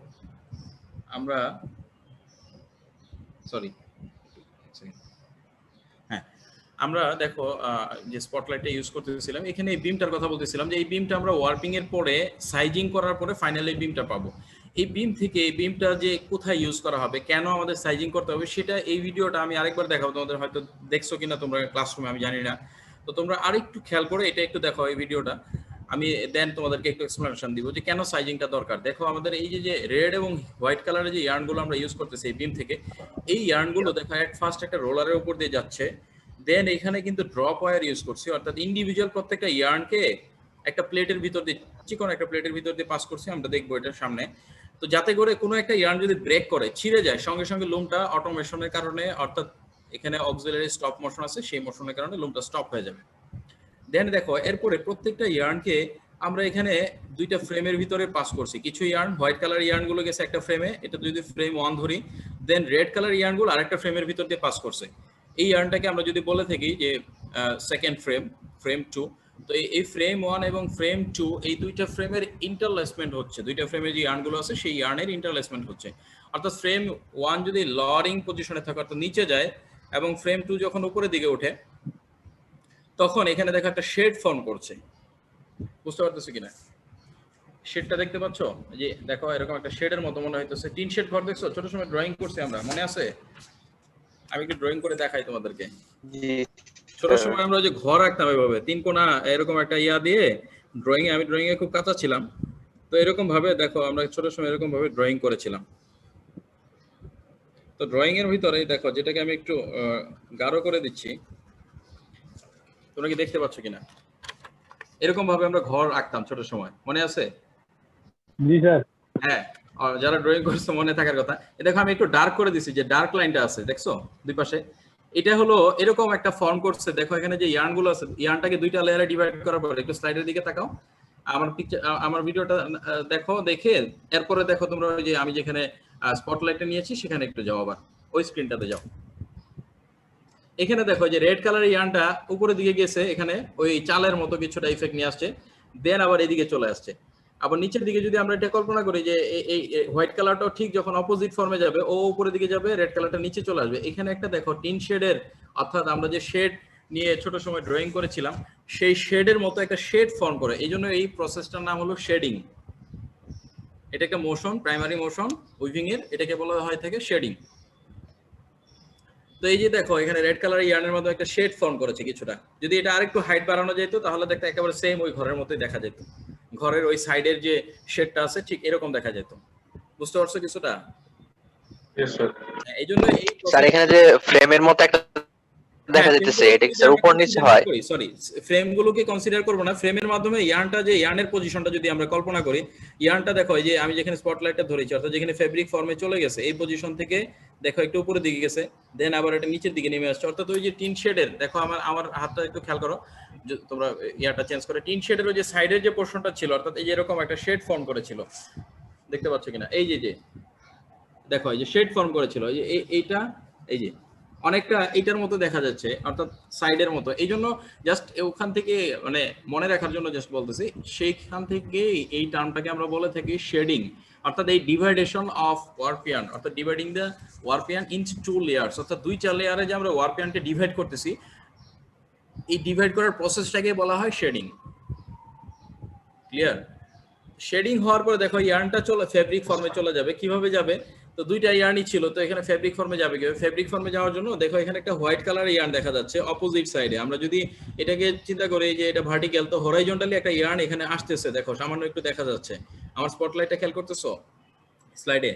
আমরা আমরা দেখো যে স্পটলাইটটা ইউজ করতেছিলাম, এখানে এই বিমটার কথা বলতেছিলাম যে এই বিমটা আমরা ওয়ার্পিং এর পরে সাইজিং করার পরে ফাইনালি এই বিমটা পাবো। এই বিম থেকে এই বিমটা যে কোথায় ইউজ করা হবে, কেন আমাদের সাইজিং করতে হবে, সেটা এই ভিডিওটা আমি আরেকবার দেখাবো তোমাদের, হয়তো দেখছো কিনা তোমরা ক্লাসরুমে আমি জানি না। তো তোমরা আরেকটু খেয়াল করে এটা একটু দেখো এই ভিডিওটা, আমি দেন তোমাদেরকে একটু এক্সপ্লেনেশন দিব যে কেন সাইজিংটা দরকার। দেখো আমাদের এই যে রেড এবং হোয়াইট কালারের যে ইয়ার্নগুলো আমরা ইউজ করতেছি এই বিম থেকে, এই ইয়ার্নগুলো দেখো ফার্স্ট একটা রোলারের উপর দিয়ে যাচ্ছে, দেন এখানে কিন্তু ড্রপ ওয়্যার ইউজ করছি, অর্থাৎ ইন্ডিভিজুয়াল প্রত্যেকটা ইয়ার্নকে একটা প্লেটের ভিতর দিয়ে, চিকন একটা প্লেটের ভিতর দিয়ে পাস করছি, আমরা দেখবো এটার সামনে। তো যাতে করে কোনো একটা ইয়ার্ন যদি ব্রেক করে, ছিঁড়ে যায়, সঙ্গে সঙ্গে লুমটা অটোমেশনের কারণে, অর্থাৎ এখানে অক্সিলারি স্টপ মোশন আছে, সেই মোশনের কারণে লুমটা স্টপ হয়ে যাবে। দেন দেখো এরপরে প্রত্যেকটা ইয়ার্নকে আমরা এখানে দুইটা ফ্রেমের ভিতরে পাস করছি কিছু ইয়ার্ন, হোয়াইট কালার ইয়ার্ন গুলো গেছে একটা ফ্রেমে, এটা যদি ফ্রেম 1 ধরি, দেন রেড কালার ইয়ার্ন গুলো আরেকটা ফ্রেমের ভিতর দিয়ে পাস করছে। এই ইয়ার্নটাকে আমরা যদি বলে থাকি যে সেকেন্ড ফ্রেম, ফ্রেম 2, তো এই ফ্রেম 1 এবং ফ্রেম 2 এই দুইটা ফ্রেমের ইন্টারলেসমেন্ট হচ্ছে, দুইটা ফ্রেমের যে ইয়ার্নগুলো আছে সেই ইয়ার্নের ইন্টারলেসমেন্ট হচ্ছে। অর্থাৎ ফ্রেম 1 যদি লরিং পজিশনে থাকে অর্থাৎ নিচে যায় এবং ফ্রেম 2 যখন উপরের দিকে ওঠে তখন এখানে দেখো একটা শেড ফর্ম করছে, বুঝতে পারতেছো কিনা? শেডটা দেখতে পাচ্ছ? যে দেখো এরকম একটা শেডের মতো মনে হইতেছে, টিন শেড ঘর দেখছো? ছোট সময় ড্রয়িং করছি আমরা, মনে আছে? আমি একটু ড্রয়িং করে দেখাই তোমাদেরকে। ছোট সময় আমরা যে ঘর আঁকতাম এভাবে 3 কোণা এরকম একটা ইয়া দিয়ে ড্রয়িং, আমি ড্রয়িং এ খুব কাঁচা ছিলাম, তো এরকম ভাবে দেখো আমরা ছোট সময় এরকম ভাবে ড্রয়িং করেছিলাম। তো ড্রয়িং এর ভিতরে দেখো, যেটাকে আমি একটু গাঢ় করে দিচ্ছি, তোমরা কি দেখতে পাচ্ছ কিনা? এরকম ভাবে আমরা ঘর আঁকতাম ছোট সময়, মনে আছে? জি স্যার। হ্যাঁ, যারা ড্রয়িং করছে মনে থাকার কথা। দেখো আমি একটু ডার্ক করে দিছি, যে ডার্ক লাইনটা আছে দেখছো দুই পাশে, এটা হলো এরকম একটা ফর্ম করছে। দেখো এখানে যে ইয়ার্ন গুলো আছে, ইয়ার্নটাকে দুইটা লেয়ারে ডিভাইড করার পর, একটু স্লাইডের দিকে তাকাও, আমার পিকচার, আমার ভিডিওটা দেখো, দেখে এরপরে দেখো তোমরা ওই যে আমি যেখানে স্পটলাইটটা নিয়েছি সেখানে একটু যাও, আবার ওই স্ক্রিনটাতে যাও। এখানে দেখো যে রেড কালারের ইয়ার্নটা উপরের দিকে গেছে, এখানে ওই চালের মতো কিছুটা ইফেক্ট নিয়ে আসছে, দেন আবার এদিকে চলে আসছে। আবার নিচের দিকে যদি আমরা এটা কল্পনা করি যে এই হোয়াইট কালারটাও ঠিক যখন অপোজিট ফর্মে যাবে, ও উপরের দিকে যাবে, রেড কালারটা নিচে চলে আসবে। এখানে একটা দেখো টিন শেডের, অর্থাৎ আমরা যে শেড নিয়ে ছোট সময় ড্রয়িং করেছিলাম সেই শেডের মতো একটা শেড ফর্ম করে, এই জন্য এই প্রসেসটার নাম হলো শেডিং। এটা একটা মোশন, প্রাইমারি মোশন উইভিং এর, এটাকে বলা হয় থেকে শেডিং। তো এই যে দেখো এখানে রেড কালার ইয়ার্নের মধ্যে একটা শেড ফর্ম করেছে কিছুটা, যদি এটা আরেকটু হাইট বাড়ানো যেত তাহলে দেখতে একেবারে সেম ওই ঘরের মতোই দেখা যেত, ঘরের ওই সাইডের যে শেডটা আছে ঠিক এরকম দেখা যেত। বুঝতে পারছো কিছুটা? এই জন্য এই স্যার এখানে যে ফ্রেমের মতো একটা দেখা যাচ্ছে, এটা কি স্যার উপর নিচে হয়? সরি, ফ্রেমগুলোকে কনসিডার করব না, ফ্রেমের মাধ্যমে ইয়ার্নটা, যে ইয়ার্নের পজিশনটা যদি আমরা কল্পনা করি, ইয়ার্নটা দেখো এই যে আমি যেখানে স্পটলাইটটা ধরেছি, অর্থাৎ যেখানে ফেব্রিক ফর্মে চলে গেছে এই পজিশন থেকে দেখো একটু উপরের দিকে গেছে, দেন আবার এটা নিচের দিকে নেমে আসছে। অর্থাৎ ওই যে টিন শেডের, দেখো আমার হাতটা একটু খেয়াল করো, তোমরা ইয়ারটা চেঞ্জ করে, টিন শেডের ওই যে সাইডের যে পোর্শনটা ছিল, অর্থাৎ এই যে এরকম একটা শেড ফর্ম করেছিল, দেখতে পাচ্ছ কিনা? এই যে দেখো এই যে শেড ফর্ম করেছিল, এইটা এই যে অনেকটা এইটার মতো দেখা যাচ্ছে, অর্থাৎ সাইডের মতো। এই জন্য জাস্ট ওখান থেকে মানে মনে রাখার জন্য জাস্ট বলতেছি, সেইখান থেকে এই টার্মটাকে আমরা বলে থাকি শেডিং, অর্থাৎ এই ডিভাইডেশন অফ ওয়ারপিয়ান, অর্থাৎ ডিভাইডিং দ্য ওয়ারপিয়ান ইনটু 2 লেয়ার্স, অর্থাৎ 2টা লেয়ারে যে আমরা ওয়ারপিয়ানকে ডিভাইড করতেছি, এই ডিভাইড করার প্রসেসটাকে বলা হয় শেডিং। ক্লিয়ার? শেডিং হওয়ার পরে দেখো ইয়ার্নটা চলে ফেব্রিক ফর্মে চলে যাবে। কিভাবে যাবে? তো দুইটা ইয়ার্নই ছিল, তো এখানে ফেব্রিক ফর্মে যাবে কিভাবে? ফেব্রিক ফর্মে যাওয়ার জন্য দেখো এখানে একটা হোয়াইট কালার ইয়ার্ন দেখা যাচ্ছে অপোজিট সাইডে। আমরা যদি এটাকে চিন্তা করি যে এটা ভার্টিক্যাল, তো হরাইজন্টালি একটা ইয়ার্ন এখানে আসতেছে, দেখো সামান্য একটু দেখা যাচ্ছে। আমার স্পটলাইটটা খেয়াল করতেছো স্লাইডে?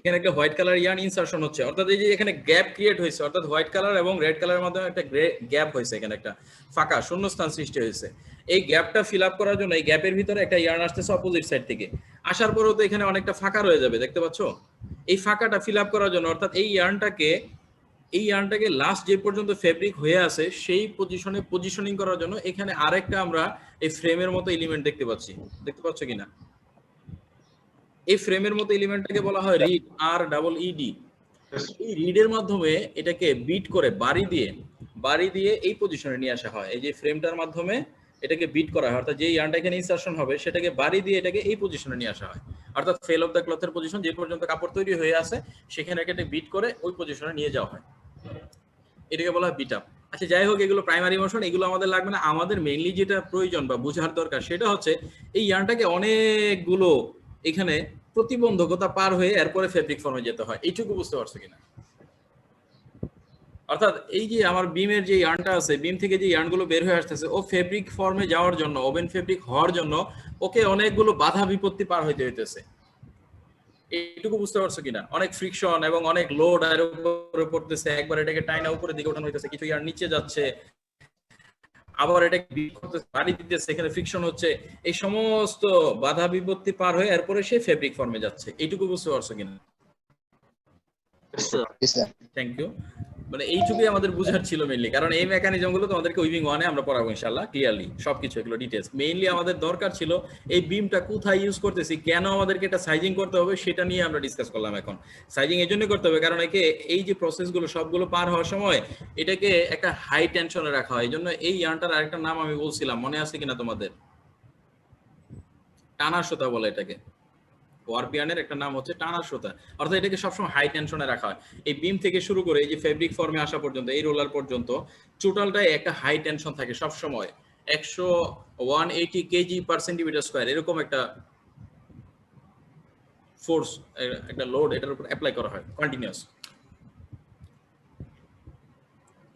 এখানে একটা হোয়াইট কালার ইয়ার্ন ইনসারশন হচ্ছে, অর্থাৎ এই যে এখানে গ্যাপ ক্রিয়েট হয়েছে, অর্থাৎ হোয়াইট কালার এবং রেড কালারের মাধ্যমে একটা গ্যাপ হয়েছে, এখানে একটা ফাঁকা শূন্যস্থান সৃষ্টি হয়েছে। এই গ্যাপটা ফিল আপ করার জন্য এই গ্যাপের ভিতরে একটা ইয়ার্ন আসতেছে অপোজিট সাইড থেকে, আসার পরেও তো এখানে অনেকটা ফাঁকা রয়ে যাবে, দেখতে পাচ্ছ? এই ফাঁকাটা ফিল আপ করার জন্য, অর্থাৎ এই ইয়ার্নটাকে লাস্ট যে পর্যন্ত ফেব্রিক হয়ে আছে সেই পজিশনে পজিশনিং করার জন্য এখানে আরেকটা আমরা এই ফ্রেমের মতো এলিমেন্ট দেখতে পাচ্ছি, দেখতে পাচ্ছ কিনা? এই ফ্রেমের মতো এলিমেন্টটাকে বলা হয় রিড, REED। এই রিডের মাধ্যমে এটাকে বিট করে বাড়ি দিয়ে এই পজিশনে নিয়ে আসা হয়। এই যে ফ্রেমটার মাধ্যমে এটাকে বিট করা হয়, অর্থাৎ যে ইয়ার্নটা এখানে ইনসারশন হবে সেটাকে বাড়ি দিয়ে এটাকে এই পজিশনে নিয়ে আসা হয়, অর্থাৎ ফেল অফ দ্য ক্লথের পজিশন যে পর্যন্ত কাপড় তৈরি হয়ে আছে সেখানে এটা বিট করে ওই পজিশনে নিয়ে যাওয়া হয়, এটাকে বলা হয় বিট আপ। আচ্ছা যাই হোক, এগুলো প্রাইমারি মোশন, এগুলো আমাদের লাগবে না। আমাদের মেইনলি যেটা প্রয়োজন বা বোঝার দরকার সেটা হচ্ছে এই ইয়ার্নটাকে অনেকগুলো এখানে প্রতিবন্ধকতা পার হয়ে এরপরে ফেব্রিক ফর্মে যেতে হয়, এইটুকু বুঝতে পারছো কিনা? অর্থাৎ এই যে আমার বিমের যে ইয়ার্নটা আছে, বিম থেকে যে ইয়ার্নগুলো বের হয়ে আসতেছে, ও ফেব্রিক ফর্মে যাওয়ার জন্য, ওভেন ফেব্রিক হওয়ার জন্য ওকে অনেকগুলো বাধা বিপত্তি পার হইতে হইতেছে, এইটুকু বুঝতে পারছো কিনা? অনেক ফ্রিকশন এবং অনেক লোড এর উপরে পড়তেছে, একবার এটাকে টাইনা উপরে দিকে ওঠানো হইতেছে, কিছু ইয়ার্ন নিচে যাচ্ছে, আবার এটা বিট করতেছে, বাড়ি দিতেছে, এখানে ফ্রিকশন হচ্ছে, এই সমস্ত বাধা বিপত্তি পার হয়ে এরপরে সে ফেব্রিক ফর্মে যাচ্ছে, এইটুকু বুঝতে পারছো কিনা? Yes, sir. Yes, sir. Thank you. মানে এইটুকুই আমাদের বুঝার ছিল মেইনলি, কারণ এই মেকানিজম গুলো তোমাদেরকে উইভিং ওয়ানে আমরা পড়াবো ইনশাআল্লাহ ক্লিয়ারলি সবকিছু এগুলো ডিটেইলস। মেইনলি আমাদের দরকার ছিল এই বিমটা কোথায় ইউজ করতেছি, কেন আমাদেরকে এটা সাইজিং করতে হবে সেটা নিয়ে আমরা ডিসকাস করলাম। এখন সাইজিং এই জন্য করতে হবে কারণ একে এই যে প্রসেসগুলো সবগুলো পার হওয়ার সময় এটাকে একটা হাই টেনশনে রাখা হয়। এই জন্য এই ইয়ার্নটার আরেকটা নাম আমি বলছিলাম, মনে আছে কিনা তোমাদের? টানা সুতা বলে এটাকে। ওয়ারপিয়ানের একটা নাম হচ্ছে টানা সুতা, অর্থাৎ এটাকে সবসময় হাই টেনশনে রাখা হয়। এই বিম থেকে শুরু করে এই যে ফেব্রিক ফর্মে আসা পর্যন্ত, এই রোলার পর্যন্ত টোটালটাই একটা হাই টেনশন থাকে সবসময়। 180 কেজি পার সেন্টিমিটার স্কয়ার এরকম একটা ফোর্স, একটা লোড এটার উপর অ্যাপ্লাই করা হয় কন্টিনিউয়াস।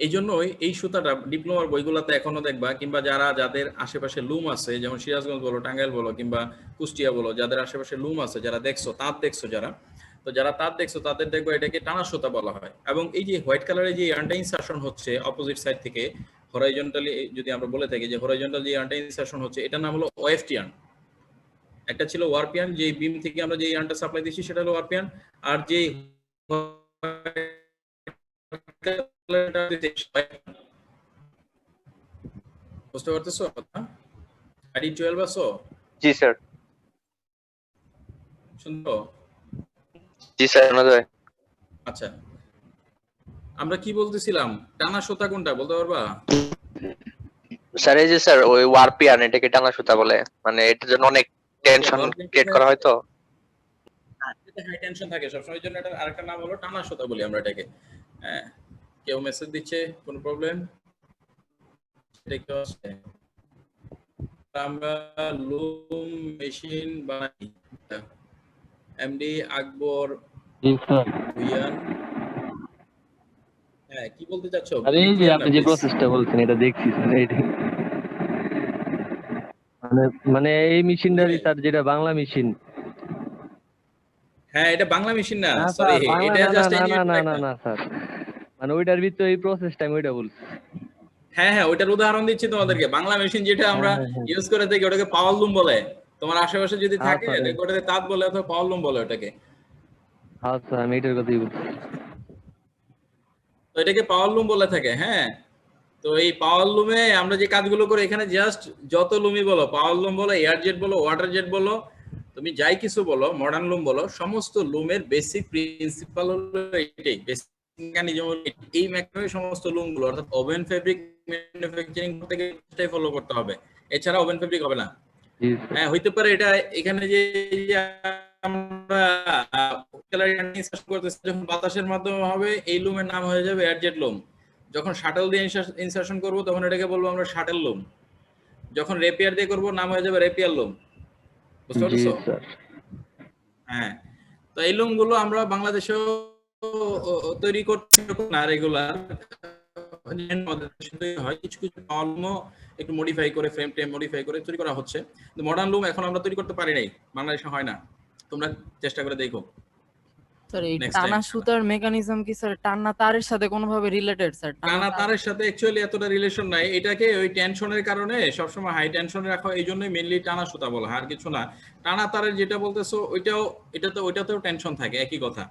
এই জন্যই এই সুতাটা ডিপ্লোমার বইগুলোতে এখনো দেখবা, কিংবা যাদের আশেপাশে লুম আছে, যেমন সিরাজগঞ্জ বলো, টাঙ্গাইল বলো, কিংবা কুষ্টিয়া বলো, যাদের আশেপাশে লুম আছে, যারা দেখছো তাঁত দেখছো, যারা তাঁত দেখছো তাদের দেখবো এটাকে টানা সুতা বলা হয়। এবং এই যে হোয়াইট কালারের যে ইয়ার্নটা ইনসারশন হচ্ছে অপোজিট সাইড থেকে হরাইজন্টালি, যদি আমরা বলে থাকি যে হরাইজন্টাল যে ইয়ার্নটা ইনসারশন হচ্ছে, এটার নাম হলো ওএফট ইয়ার্ন। একটা ছিল ওয়ারপিয়ান, যে বিম থেকে আমরা যে ইয়ার্নটা সাপ্লাই দিচ্ছি সেটা হলো ওয়ারপিয়ান। আর যে বুঝতে পারতেছো কথা? আইডি 12 আছো? জি স্যার। শুনছো? জি স্যার, শোনা যায়। আচ্ছা, আমরা কি বলতেছিলাম? টানা সুতা কোনটা বলতে পারবা? স্যার এই যে স্যার ওই ওয়ারপিয়ান, এটাকে টানা সুতা বলে, মানে এটার জন্য অনেক টেনশন ক্রিয়েট করা হয় তো। এটা হাই টেনশন থাকে সবসময়, এর জন্য এটা আরেকটা নাম হলো টানা সুতা বলি আমরা এটাকে। হ্যাঁ, কেউ মেসেজ দিচ্ছে, কোনো প্রবলেম? দেখতে পাচ্ছে আমরা লুম মেশিন বানাই। এমডি আকবর ভুইয়ান। হ্যাঁ, কি বলতে চাচ্ছ? আরে এই যে ক্লিয়ার না আপনি যে প্লিজ? প্রসেসটা বলছেন এটা দেখছি স্যার, এইটা মানে মানে এই মেশিনটারই স্যার, যেটা বাংলা মেশিন। হ্যাঁ, এটা বাংলা মেশিন না, না সরি, স্যার, বাংলা এটা না, না, জাস্ট না, না, অ্যানিমেটেড না, না, একটা। না স্যার, মানে ওইটার ভিতরে এই প্রসেসটা আমি ওইটা বলছি। হ্যাঁ হ্যাঁ, ওইটার উদাহরণ দিচ্ছি তোমাদেরকে। বাংলা মেশিন যেটা হ্যাঁ, আমরা হ্যাঁ, হ্যাঁ, ইউজ করে থাকি ওটাকে পাওয়ার লুম বলে। তোমার আশেপাশে যদি হ্যাঁ থাকে স্যার, দেখো ওটাকে তাঁত বলে অথবা পাওয়ার লুম বলে ওটাকে। হ্যাঁ স্যার, আমি এটার কথাই বলছি। তো এটাকে পাওয়ার লুম বলে থাকে। হ্যাঁ, তো এই পাওয়ার লুমে আমরা যে কাজগুলো করি, এখানে জাস্ট যত লুমই বলো, পাওয়ার লুম বলো, এয়ার জেট বলো, ওয়াটার জেট বলো, তুমি যাই কিছু বলো, মডার্ন লুম বলো, সমস্ত লুমের বেসিক প্রিন্সিপাল হলো এটাই, বেসিক মেকানিজম হলো এই মেকানিজমে সমস্ত লুম গুলো, অর্থাৎ ওভেন ফেব্রিক ম্যানুফ্যাকচারিং করতে গেলে এটাই ফলো করতে হবে, এছাড়া ওভেন ফেব্রিক হবে না। জি স্যার। হ্যাঁ, হইতে পারে এটা এখানে যে যে আমরা করতেছি, যখন বাতাসের মাধ্যমে হবে এই লুমের নাম হয়ে যাবে এয়ারজেট লুম। যখন শাটল দিয়ে ইনসারশন করব তখন এটাকে বলবো আমরা শাটল লুম। যখন রেপিয়ার দিয়ে করব নাম হয়ে যাবে রেপিয়ার লুম। বুঝতে জি পারছো? স্যার। হ্যাঁ, তো এই লুম গুলো আমরা বাংলাদেশেও তৈরি করছি না রেগুলার, হয় কিছু কিছু লুমও একটু মডিফাই করে, ফ্রেম টেম মডিফাই করে তৈরি করা হচ্ছে। কিন্তু মডার্ন লুম এখন আমরা তৈরি করতে পারি নাই, বাংলাদেশে হয় না। তোমরা চেষ্টা করে দেখো স্যার। এই নেক্সট টাইম। টানা সুতার মেকানিজম কি স্যার টানা তারের সাথে কোনোভাবে রিলেটেড স্যার? টানা তারের সাথে অ্যাকচুয়ালি এতটা রিলেশন নাই, এটাকে ওই টেনশনের কারণে সবসময় হাই টেনশনে রাখা হয়, এই জন্যই মেইনলি টানা সুতা বলা হয়, আর কিছু না। টানা তারের যেটা বলতেছো ওইটাতেও টেনশন থাকে, একই কথা।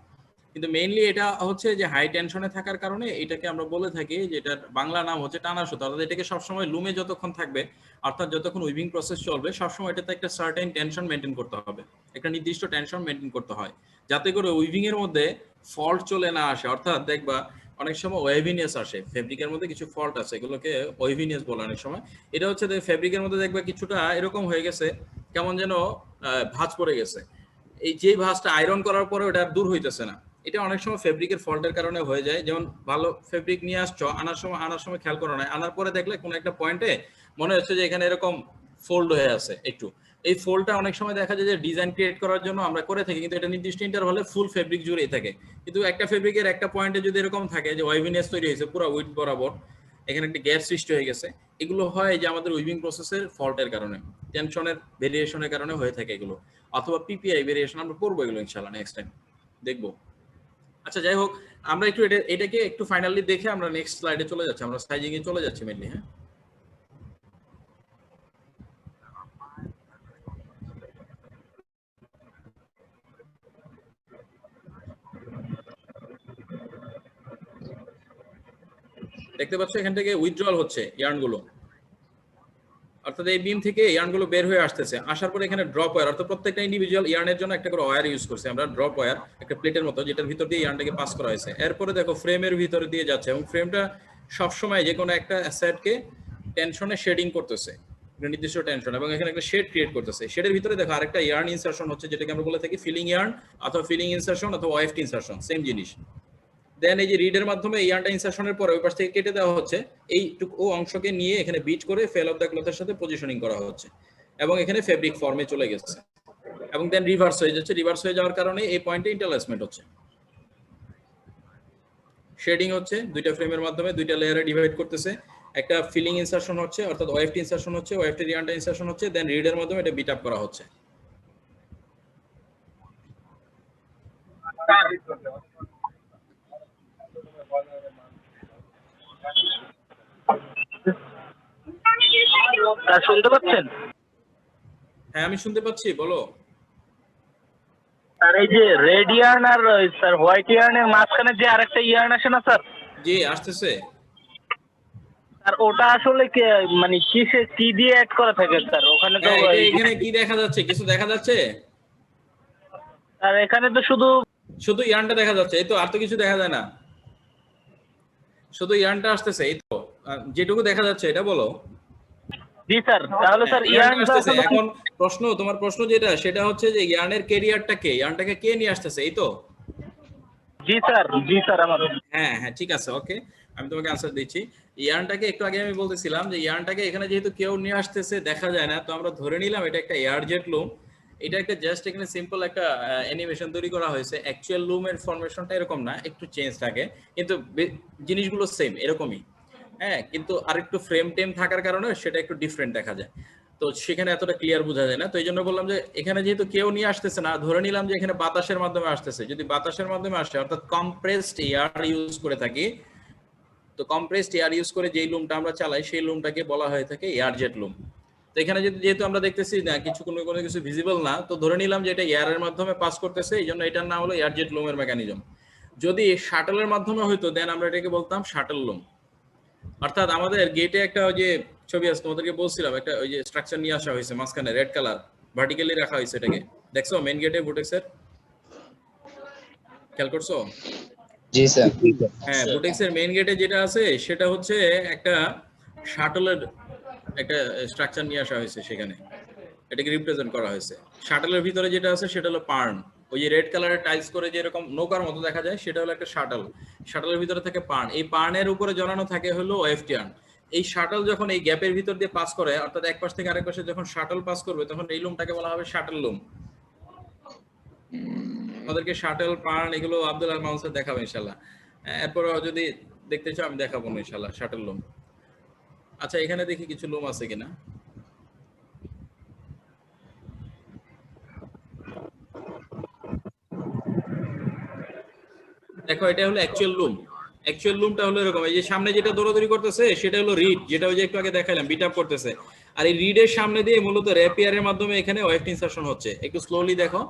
কিন্তু মেইনলি এটা হচ্ছে যে হাই টেনশনে থাকার কারণে এটাকে আমরা বলে থাকি যে এটার বাংলা নাম হচ্ছে টানা সুতা। অর্থাৎ এটাকে সবসময় লুমে যতক্ষণ থাকবে, অর্থাৎ যতক্ষণ উইভিং প্রসেস চলবে, সবসময় এটাতে একটা সার্টেন টেনশন মেনটেন করতে হবে, একটা নির্দিষ্ট টেনশন মেনটেন করতে হয়, যাতে করে উইভিং এর মধ্যে ফল্ট চলে না আসে। অর্থাৎ দেখবা অনেক সময় ওয়েভিনিয়াস আসে, ফেব্রিকের মধ্যে কিছু ফল্ট আছে, এগুলোকে ওয়েভিনিয়াস বলে অনেক সময়। এটা হচ্ছে ফেব্রিকের মধ্যে দেখবা কিছুটা এরকম হয়ে গেছে, কেমন যেন ভাঁজ পড়ে গেছে। এই যে ভাঁজটা আয়রন করার পরে ওটা দূর হইতেছে না, এটা অনেক সময় ফেব্রিকের ফল্টের কারণে হয়ে যায়। যেমন ভালো ফেব্রিক নিয়ে আসছো, আনার সময় খেয়াল করো না, আনার পরে দেখলে কোনো একটা পয়েন্টে মনে হচ্ছে যে এখানে এরকম ফোল্ড হয়ে আছে একটু। এই ফোল্ডটা অনেক সময় দেখা যায় যে ডিজাইন ক্রিয়েট করার জন্য আমরা করে থাকি, কিন্তু এটা নির্দিষ্ট ইন্টারভালে ফুল ফেব্রিক জুড়েই থাকে। কিন্তু একটা ফেব্রিকের একটা পয়েন্টে যদি এরকম থাকে যে ওয়েভিনেস তৈরি হয়েছে পুরো উইথ বরাবর, এখানে একটা গ্যাপ সৃষ্টি হয়ে গেছে, এগুলো হয় যে আমাদের উইভিং প্রসেসের ফল্টের কারণে, টেনশনের ভেরিয়েশনের কারণে হয়ে থাকে এগুলো, অথবা পিপিআই ভেরিয়েশন। আমরা পড়বো এগুলো ইনশাআল্লাহ নেক্সট টাইম দেখবো। আচ্ছা, যাই হোক, আমরা একটু এটাকে একটু ফাইনালি দেখে আমরা নেক্সট স্লাইডে চলে যাচ্ছি, আমরা সাইজিং এ চলে যাচ্ছি মেইনলি। হ্যাঁ, দেখতে পাচ্ছ এখান থেকে উইথড্রল হচ্ছে ইয়ার্নগুলো, অর্থাৎ এই বিম থেকে ইয়ার্নগুলো বের হয়ে আসতেছে, আসার পরে এখানে ড্রপ ওয়্যার, অর্থাৎ প্রত্যেকটা ইন্ডিভিজুয়াল ইয়ার্নের জন্য একটা করে ওয়্যার ইউজ করছে আমরা, ড্রপ ওয়্যার একটা প্লেটের মতো, যেটার ভিতর দিয়ে ইয়ার্নটাকে পাস করা হয়েছে। এরপরে দেখো ফ্রেমের ভিতরে দিয়ে যাচ্ছে, এবং ফ্রেমটা সবসময় যে কোনো একটা সেটকে টেনশনে শেডিং করতেছে, নির্দিষ্ট টেনশন, এবং এখানে একটা শেড ক্রিয়েট করতেছে। শেডের ভিতরে দেখো আরেকটা ইয়ার্ন ইনসারশন হচ্ছে, যেটাকে আমরা বলে থাকি ফিলিং ইয়ার্ন অথবা ফিলিং ইনসারশন অথবা ওএফটি ইনসারশন, সেম জিনিস। দেন এই যে রিডের মাধ্যমে এই ইয়ার্নটা ইনসারশনের পরে ওই পাশ থেকে কেটে দেওয়া হচ্ছে, এইটুকু অংশকে নিয়ে এখানে বিট করে ফেল অফ দ্য ক্লথের সাথে পজিশনিং করা হচ্ছে, এবং এখানে ফেব্রিক ফর্মে চলে গেছে, এবং দেন রিভার্স হয়ে যাচ্ছে। রিভার্স হয়ে যাওয়ার কারণে এই পয়েন্টে ইন্টারলেসমেন্ট হচ্ছে, শেডিং হচ্ছে, দুইটা ফ্রেমের মাধ্যমে দুইটা লেয়ারে ডিভাইড করতেছে, একটা ফিলিং ইনসারশন হচ্ছে অর্থাৎ ওএফটি ইনসারশন হচ্ছে, ওএফটি ইয়ার্নটা ইনসারশন হচ্ছে, দেন রিডের মাধ্যমে এটা বিট আপ করা হচ্ছে। স্যার শুনতে পাচ্ছেন? হ্যাঁ আমি শুনতে পাচ্ছি, বলো। স্যার এই যে রেড ইয়ার্ন আর স্যার হোয়াইট ইয়ার্নের মাঝখানে যে আরেকটা ইয়ার্ন আসে না স্যার, জি আসতেছে। স্যার ওটা আসলে মানে কি দিয়ে অ্যাড করা থাকে স্যার? ওখানে তো এখানে কি দেখা যাচ্ছে? কিছু দেখা যাচ্ছে? স্যার এখানে তো শুধু ইয়ার্নটা দেখা যাচ্ছে, এই তো, আর তো কিছু দেখা যায় না, শুধু ইয়ার্নটা আসতেছে, এই তো যেটুকু দেখা যাচ্ছে এটা বলো। জি স্যার, তাহলে স্যার ইয়ার্নটা আসতেছে। এখন প্রশ্ন, তোমার প্রশ্ন যেটা সেটা হচ্ছে যে ইয়ার্নের ক্যারিয়ারটা কে, ইয়ার্নটাকে কে নিয়ে আসতেছে, এই তো? জি স্যার আমার। হ্যাঁ হ্যাঁ ঠিক আছে, ওকে, আমি তোমাকে আনসার দিচ্ছি। ইয়ার্নটাকে একটু আগে আমি বলতেছিলাম যে ইয়ার্নটাকে এখানে যেহেতু কেউ নিয়ে আসতেছে, দেখা যায় না, তো আমরা ধরে নিলাম এটা একটা এয়ার জেট লুম। এটা একটা জাস্ট এখানে সিম্পল একটা অ্যানিমেশন তৈরি করা হয়েছে, অ্যাকচুয়াল লুমের ফরমেশনটা এরকম না, একটু চেঞ্জ থাকে, কিন্তু জিনিসগুলো সেম এরকমই, হ্যাঁ, কিন্তু আরেকটু ফ্রেম টেম থাকার কারণে সেটা একটু ডিফারেন্ট দেখা যায়, তো সেখানে এতটা ক্লিয়ার বোঝা যায় না। তো এই জন্য বললাম যে এখানে যেহেতু কেউ নিয়ে আসতেছে না, ধরে নিলাম যে এখানে বাতাসের মাধ্যমে আসতেছে। যদি বাতাসের মাধ্যমে আসে অর্থাৎ কম্প্রেসড এয়ার ইউজ করে থাকি, তো কম্প্রেসড এয়ার ইউজ করে যেই লুমটা আমরা চালাই সেই লুমটাকে বলা হয়ে থাকে এয়ার জেট লুম। তো এখানে যেহেতু আমরা দেখতেছি না কোনো কিছু ভিজিবল না, তো ধরে নিলাম যে এটা এয়ারের মাধ্যমে পাস করতেছে, এই জন্য এটার নাম হলো এয়ার জেট লুমের মেকানিজম। যদি শাটলের মাধ্যমে হইতো দেন আমরা এটাকে বলতাম শাটল লুম। অর্থাৎ আমাদের গেটে একটা ওই যে ছবি আছে, তোমাদেরকে বলছিলাম, একটা ওই যে স্ট্রাকচার নিয়ে আসা হয়েছে, মাঝখানে রেড কালার ভার্টিক্যালি রাখা হয়েছে, এটাকে দেখছো মেইন গেটে বুটেক্সের, খেয়াল করছো? জি স্যার। হ্যাঁ, বুটেক্সের মেইন গেটে যেটা আছে সেটা হচ্ছে একটা শাটলের একটা স্ট্রাকচার নিয়ে আসা হয়েছে, সেখানে এটাকে রিপ্রেজেন্ট করা হয়েছে। শাটলের ভিতরে যেটা আছে সেটা হলো পার্ন, ওই যে রেড কালারের টাইলস করে যে এরকম নৌকার মতো দেখা যায়, সেটা হলো একটা শাটল। শাটলের ভিতরে থাকে পার্ন, এই পার্নের উপরে জড়ানো থাকে হলো ওএফটি আর্ম। এই শাটল যখন এই গ্যাপের ভিতর দিয়ে পাস করে, অর্থাৎ এক পাশ থেকে আরেক পাশে যখন শাটল পাস করবে, তখন এই লুমটাকে বলা হবে শাটল লুম। আমাদেরকে শাটল, পার্ন এগুলো আব্দুল আর মাউসের দেখাবো ইনশাল্লাহ, এরপর যদি দেখতে চাও আমি দেখাবো ইনশাল্লাহ শাটল লুম। আচ্ছা এখানে দেখি কিছু লুম আছে কিনা। দেখো এটা হলো অ্যাকচুয়াল লুম। অ্যাকচুয়াল লুমটা হলো এরকম, এই যে সামনে যেটা দৌড়াদৌড়ি করতেছে সেটা হলো রিড, যেটা ওই যে একটু আগে দেখাইলাম বিট আপ করতেছে, আর এই রিডের সামনে দিয়ে মূলত র্যাপিয়ারের মাধ্যমে এখানে ওয়েফট ইনসারশন হচ্ছে। একটু স্লোলি দেখো,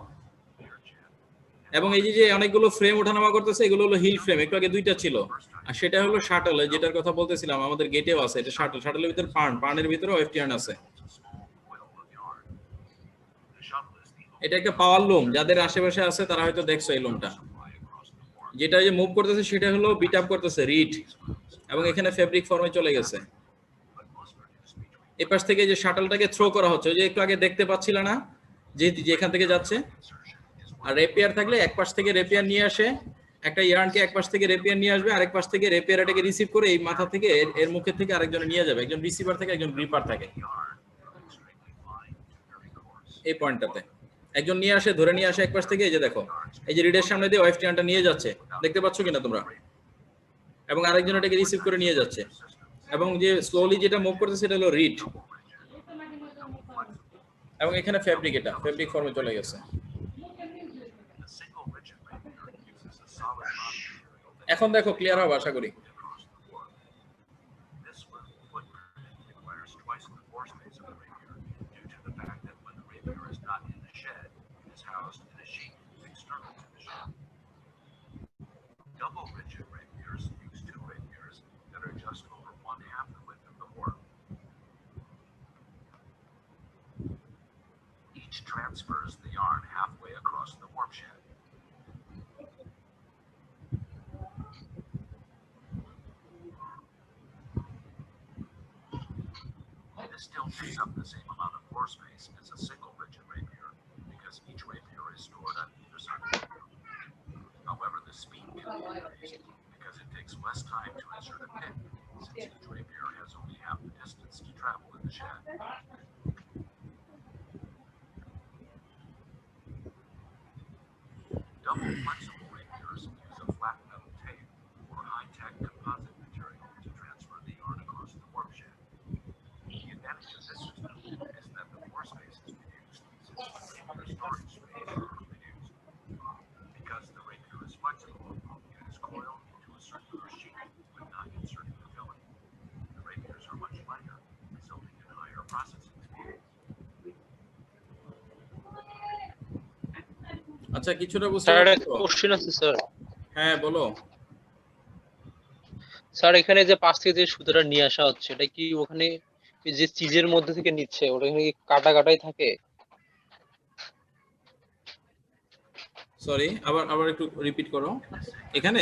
এবং এই যে অনেকগুলো ফ্রেম ওঠানামা করতেছে, এগুলো হলো হিল ফ্রেম, একটু আগে দুইটা ছিল, আর সেটা হলো শাটল, যেটার কথা বলতেছিলাম আমাদের গেটেও আছে, এটা শাটল। শাটলের ভিতরে পার্নের ভিতরে ওয়েফট ইয়ার্ন আছে। এটা একটা পাওয়ার লুম, যাদের আশেপাশে আছে তারা হয়তো দেখছো এই লুমটা, যেটা যে মুভ করতেছে সেটা হলো বিট আপ করতেছে রিড, এবং এখানে ফেব্রিক ফর্মে চলে গেছে। এই পাশ থেকে যে শাটলটাকে থ্রো করা হচ্ছে, ওই যে একটু আগে দেখতে পাচ্ছিল না যেখান থেকে যাচ্ছে, আর রেপিয়ার থাকলে এক পাশ থেকে রেপিয়ার নিয়ে আসে, একটা ইয়ার্নকে এক পাশ থেকে রেপিয়ার নিয়ে আসবে, আরেক পাশ থেকে রেপিয়ার এটাকে রিসিভ করে এই মাথা থেকে এর মুখের থেকে আরেকজনে নিয়ে যাবে, একজন রিসিভার থেকে একজন গ্রিপার থাকে এই পয়েন্টটাতে, একজন নিয়ে আসে, ধরে নিয়ে আসে এক পাশ থেকে, এই যে দেখো এই যে রিডের সামনে দিয়ে ওয়েফট ইয়ার্নটা নিয়ে যাচ্ছে, দেখতে পাচ্ছ কিনা তোমরা, এবং আরেকজন এটাকে রিসিভ করে নিয়ে যাচ্ছে, এবং যে স্লোলি যেটা মুভ করছে সেটা হলো রিড, এবং এখানে ফেব্রিক, এটা ফেব্রিক ফর্মে চলে গেছে। এখন দেখো ক্লিয়ার হবে আশা করি। Double rigid rapiers use two rapiers that are just across the warp shed. This still takes up the same amount of floor space as a single rigid rapier, because each rapier is stored on either side of the room. However, the speed can be increased because it takes less time to insert a pin, since each rapier has only half the distance to travel in the shed. Double flexible rapiers use a flat metal tape or high-tech composite material to transfer the yarn across the warp shed. The advantage of this system is that the floor space is reduced since the rapier storage space is reduced. Because the rapier is flexible, it is coiled into a circular sheet when not inserting the fillet. The rapiers are much lighter, resulting in higher processing speed. আচ্ছা কিছুটা বুঝতে স্যার পারছো একটা তো? কোশ্চেন আছে স্যার। হ্যাঁ বলো। স্যার এখানে যে পাশ থেকে যে সুতোটা নিয়ে আসা হচ্ছে এটা কি ওখানে যে চিজের মধ্যে থেকে নিচ্ছে ওটা এখানে কি কাটা কাটাই থাকে? সরি আবার একটু রিপিট করো। এখানে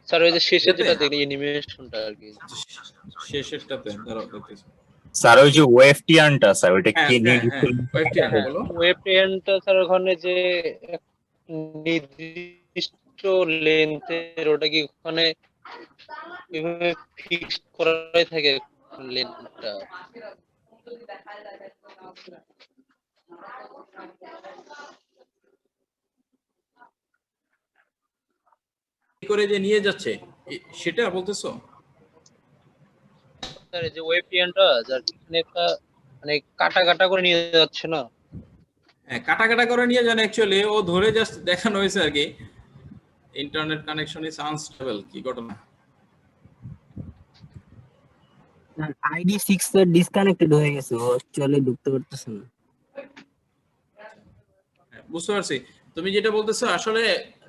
স্যার ওই যে শেষে এতে? যেটা দেখি অ্যানিমেশনটা আর কি। শেষেরটাতে দাঁড়াও দেখতেছি। স্যার ওই যে ওয়েফ টিয়ানটা স্যার ওইটা হ্যাঁ কে নিয়ে হ্যাঁ কয়েকটি আনো বলো। ওয়েব টেনটা স্যার ওখানে যে নির্দিষ্ট লেন্থের ওটা কি ওখানে এভাবে ফিক্স করাই থাকে লেন্থটা? করে যে নিয়ে যাচ্ছে সেটা বলতেছো? স্যার এই যে ওয়েব টেনটা যার এখানে একটা মানে কাটা কাটা করে নিয়ে যাচ্ছে না? হ্যাঁ কাটা কাটা করে নিয়ে যান অ্যাকচুয়ালি ও ধরে জাস্ট দেখানো হয়েছে আর কি। ইন্টারনেট কানেকশন ইজ আনস্টেবল কি ঘটনা? আইডি 6 এর ডিসকানেক্টেড হয়ে গেছে, ও চলে ঢুকতে পারতেছে না। বুঝতে পারছি তুমি যেটা বলতেছো আসলে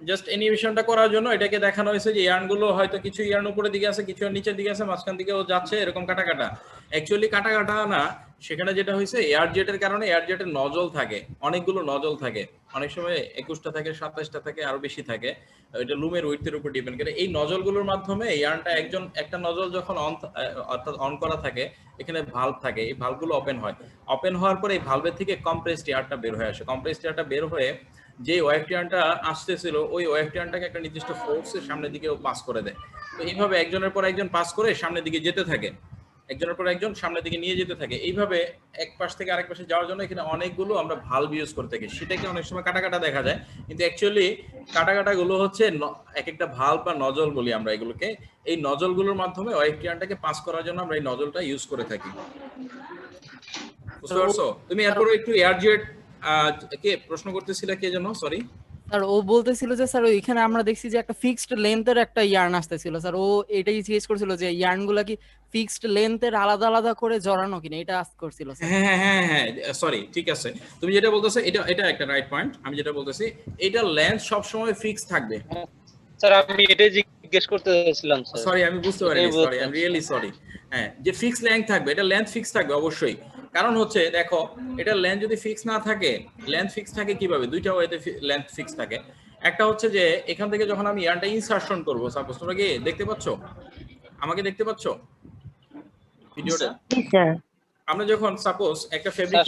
জাস্ট অ্যানিমেশনটা করার জন্য এটাকে দেখানো হয়েছে যে ইয়ার্নগুলো হয়তো কিছু ইয়ার্ন উপরের দিকে আছে কিছু নিচের দিকে আছে মাঝখান দিকে ও যাচ্ছে এরকম কাটা কাটা। অ্যাকচুয়ালি কাটা কাটা না, সেখানে যেটা হয়েছে এয়ার জেটের কারণে এয়ার জেটের নজল থাকে, অনেকগুলো নজল থাকে, অনেক সময় 21টা থাকে 27টা থাকে আরো বেশি থাকে, এটা লুমের উইডথের উপর ডিপেন্ড করে। এই নজলগুলোর মাধ্যমে ইয়ার্নটা একটা নজল যখন অর্থাৎ অন করা থাকে এখানে ভালভ থাকে, এই ভালভগুলো ওপেন হয়, ওপেন হওয়ার পরে এই ভালভের থেকে কম্প্রেসড এয়ারটা বের হয়ে আসে, কম্প্রেসড এয়ারটা বের হয়ে যে ওয়েভ টিয়ারটা আসতেছিল ওই ওয়েভ টিয়ারটাকে একটা নির্দিষ্ট ফোর্সের সামনের দিকে পাস করে দেয়। তো এইভাবে একজনের পর একজন পাস করে সামনের দিকে যেতে থাকে, একজনের পর একজন সামনের দিকে নিয়ে যেতে থাকে, এইভাবে এক পাশ থেকে আরেক পাশে যাওয়ার জন্য এখানে অনেকগুলো আমরা ভালভ ইউজ করে থাকি। সেটাকে অনেক সময় কাটা কাটা দেখা যায়, কিন্তু অ্যাকচুয়ালি কাটা কাটাগুলো হচ্ছে এক একটা ভালভ বা নজল বলি আমরা এগুলোকে। এই নজলগুলোর মাধ্যমে ওয়েভ টিয়ারটাকে পাস করার জন্য আমরা এই নজলটা ইউজ করে থাকি। বুঝতে পারছো? তুমি এরপরে একটু এয়ার জেট কে প্রশ্ন করতেছিলে কে যেন? সরি স্যার ও বলতেছিল যে স্যার ওইখানে আমরা দেখছি যে একটা ফিক্সড লেন্থের একটা ইয়ার্ন আসতেছিল স্যার, ও এটাই জিজ্ঞেস করছিল যে ইয়ার্ন গুলা কি ফিক্সড লেন্থের আলাদা আলাদা করে জড়ানো কিনা, এটা আস্ক করছিল স্যার। হ্যাঁ সরি ঠিক আছে, তুমি যেটা বলতেছো এটা একটা রাইট পয়েন্ট। আমি যেটা বলতেছি এটা লেন্থ সব সময় ফিক্স থাকবে। স্যার আমি এটাই জিজ্ঞেস করতে চাইছিলাম স্যার। সরি আমি বুঝতে পারিনি, sorry I am really sorry. হ্যাঁ যে ফিক্স লেন্থ থাকবে, এটা লেন্থ ফিক্স থাকবে অবশ্যই। কারণ হচ্ছে দেখো এটা লেন্থ যদি ফিক্স না থাকে, লেন্থ ফিক্স থাকে কিভাবে? দুইটা ওয়েতে লেন্থ ফিক্স থাকে। একটা হচ্ছে যে এখান থেকে যখন আমি ইয়ারটা ইনসারশন করব, সাপোজ তোমরা কি দেখতে পাচ্ছ? আমাকে দেখতে পাচ্ছ ভিডিওটা? আমরা যখন সাপোজ একটা ফেব্রিক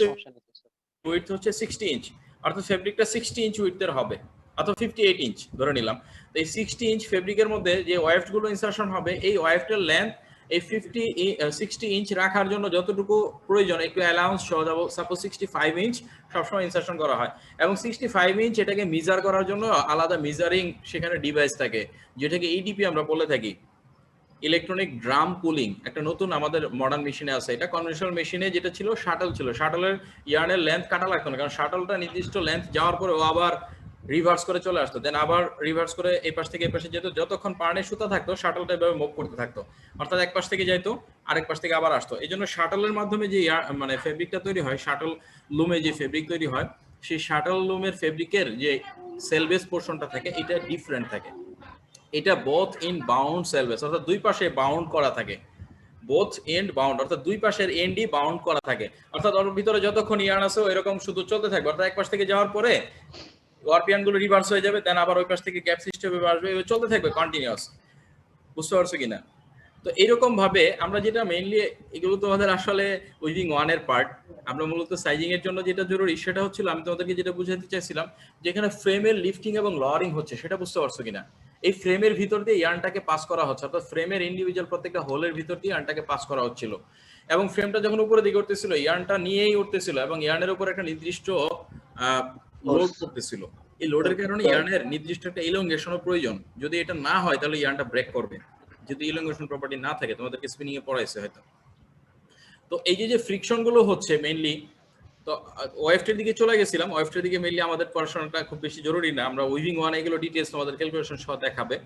উইডথ হচ্ছে 60 ইঞ্চ, অর্থাৎ ফেব্রিকটা 60 ইঞ্চ উইডথের হবে অথবা 58 ইঞ্চ ধরে নিলাম। তো এই 60 ইঞ্চ ফেব্রিকের মধ্যে যে ওয়েফট গুলো ইনসারশন হবে এই ওয়েফটের লেন্থ এই 60 ইঞ্চ রাখার জন্য যতটুকু প্রয়োজন একটু অ্যালাউন্স সহ যাব, সাপোজ 65 ইঞ্চ সবসময় ইনসারশন করা হয়। এবং 65 ইঞ্চ এটাকে মেজার করার জন্য আলাদা মেজারিং সেখানে ডিভাইস থাকে, যেটাকে ইডিপি আমরা বলে থাকি, ইলেকট্রনিক ড্রাম পুলিং। একটা নতুন আমাদের মডার্ন মেশিনে আছে, এটা কনভেনশনাল মেশিনে যেটা ছিল শাটল ছিল, শাটলের ইয়ার্নের লেন্থ কাটা লাগতো না, কারণ শাটলটা নির্দিষ্ট লেন্থ যাওয়ার পরে ও আবার রিভার্স করে চলে আসতো, দেন আবার রিভার্স করে এই পাশ থেকে এই পাশে যেত, যতক্ষণ পার্নের সুতা থাকতো শাটলটা এভাবে মুভ করতে থাকতো, অর্থাৎ এক পাশ থেকে যাইতো আরেক পাশ থেকে আবার আসতো। এই জন্য শাটলের মাধ্যমে যে মানে ফেব্রিকটা তৈরি হয়, শাটল লুমে যে ফেব্রিক তৈরি হয়, সেই শাটল লুমের ফেব্রিকের যে সেলবেস পোর্শনটা থাকে এটা ডিফারেন্ট থাকে। এটা বোথ ইন বাউন্ড সেলবেস, অর্থাৎ দুই পাশে বাউন্ড করা থাকে, বোথ এন্ড বাউন্ড, অর্থাৎ দুই পাশের এন্ডই বাউন্ড করা থাকে, অর্থাৎ ওর ভিতরে যতক্ষণ ইয়ার্ন আছে এরকম শুধু চলতে থাকবে, অর্থাৎ এক পাশ থেকে যাওয়ার পরে ওয়ার্প ইয়ার্ন গুলো রিভার্স হয়ে যাবে, দেন আবার ওই পাশ থেকে গ্যাপ সিস্টেম আসবে, চলতে থাকবে কন্টিনিউয়াস। বুঝতে পারছো কিনা? তো এইরকম ভাবে আমরা যেটা মেইনলি, এগুলো তোমাদের আসলে উইভিং 1 এর পার্ট, আমরা মূলত সাইজিং এর জন্য যেটা জরুরি সেটা হচ্ছিল, আমি তোমাদেরকে যেটা বুঝাতে চাইছিলাম, যেখানে ফ্রেমের লিফটিং এবং লওয়ারিং হচ্ছে, সেটা বুঝতে পারছো কিনা? এই ফ্রেমের ভিতর দিয়ে ইয়ার্নটাকে পাস করা হচ্ছে, অর্থাৎ ফ্রেমের ইন্ডিভিজুয়াল প্রত্যেকটা হোলের ভিতর দিয়ে ইয়ার্নটাকে পাস করা হচ্ছিল, এবং ফ্রেমটা যখন উপরে দিকে উঠতেছিল ইয়ার্নটা নিয়েই উঠতেছিল, এবং ইয়ার্নের উপর একটা নির্দিষ্ট লোড করতেছিল। এই লোডের কারণে ইয়ার্নের নির্দিষ্ট একটা ইলংগেশনের প্রয়োজন, যদি এটা না হয় তাহলে ইয়ার্নটা ব্রেক করবে, যদি ইলংগেশন প্রপার্টি না থাকে, তোমাদেরকে স্পিনিং এ পড়াইছে হয়তো। তো এই যে ফ্রিকশন গুলো হচ্ছে মেইনলি, তো ওয়েফটের দিকে চলে গেছিলাম, ওয়েফটের দিকে মেইনলি আমাদের পড়াশোনাটা খুব বেশি জরুরি না, আমরা উইভিং 1 এগুলো ডিটেইলস তোমাদের ক্যালকুলেশন সহ দেখাবে।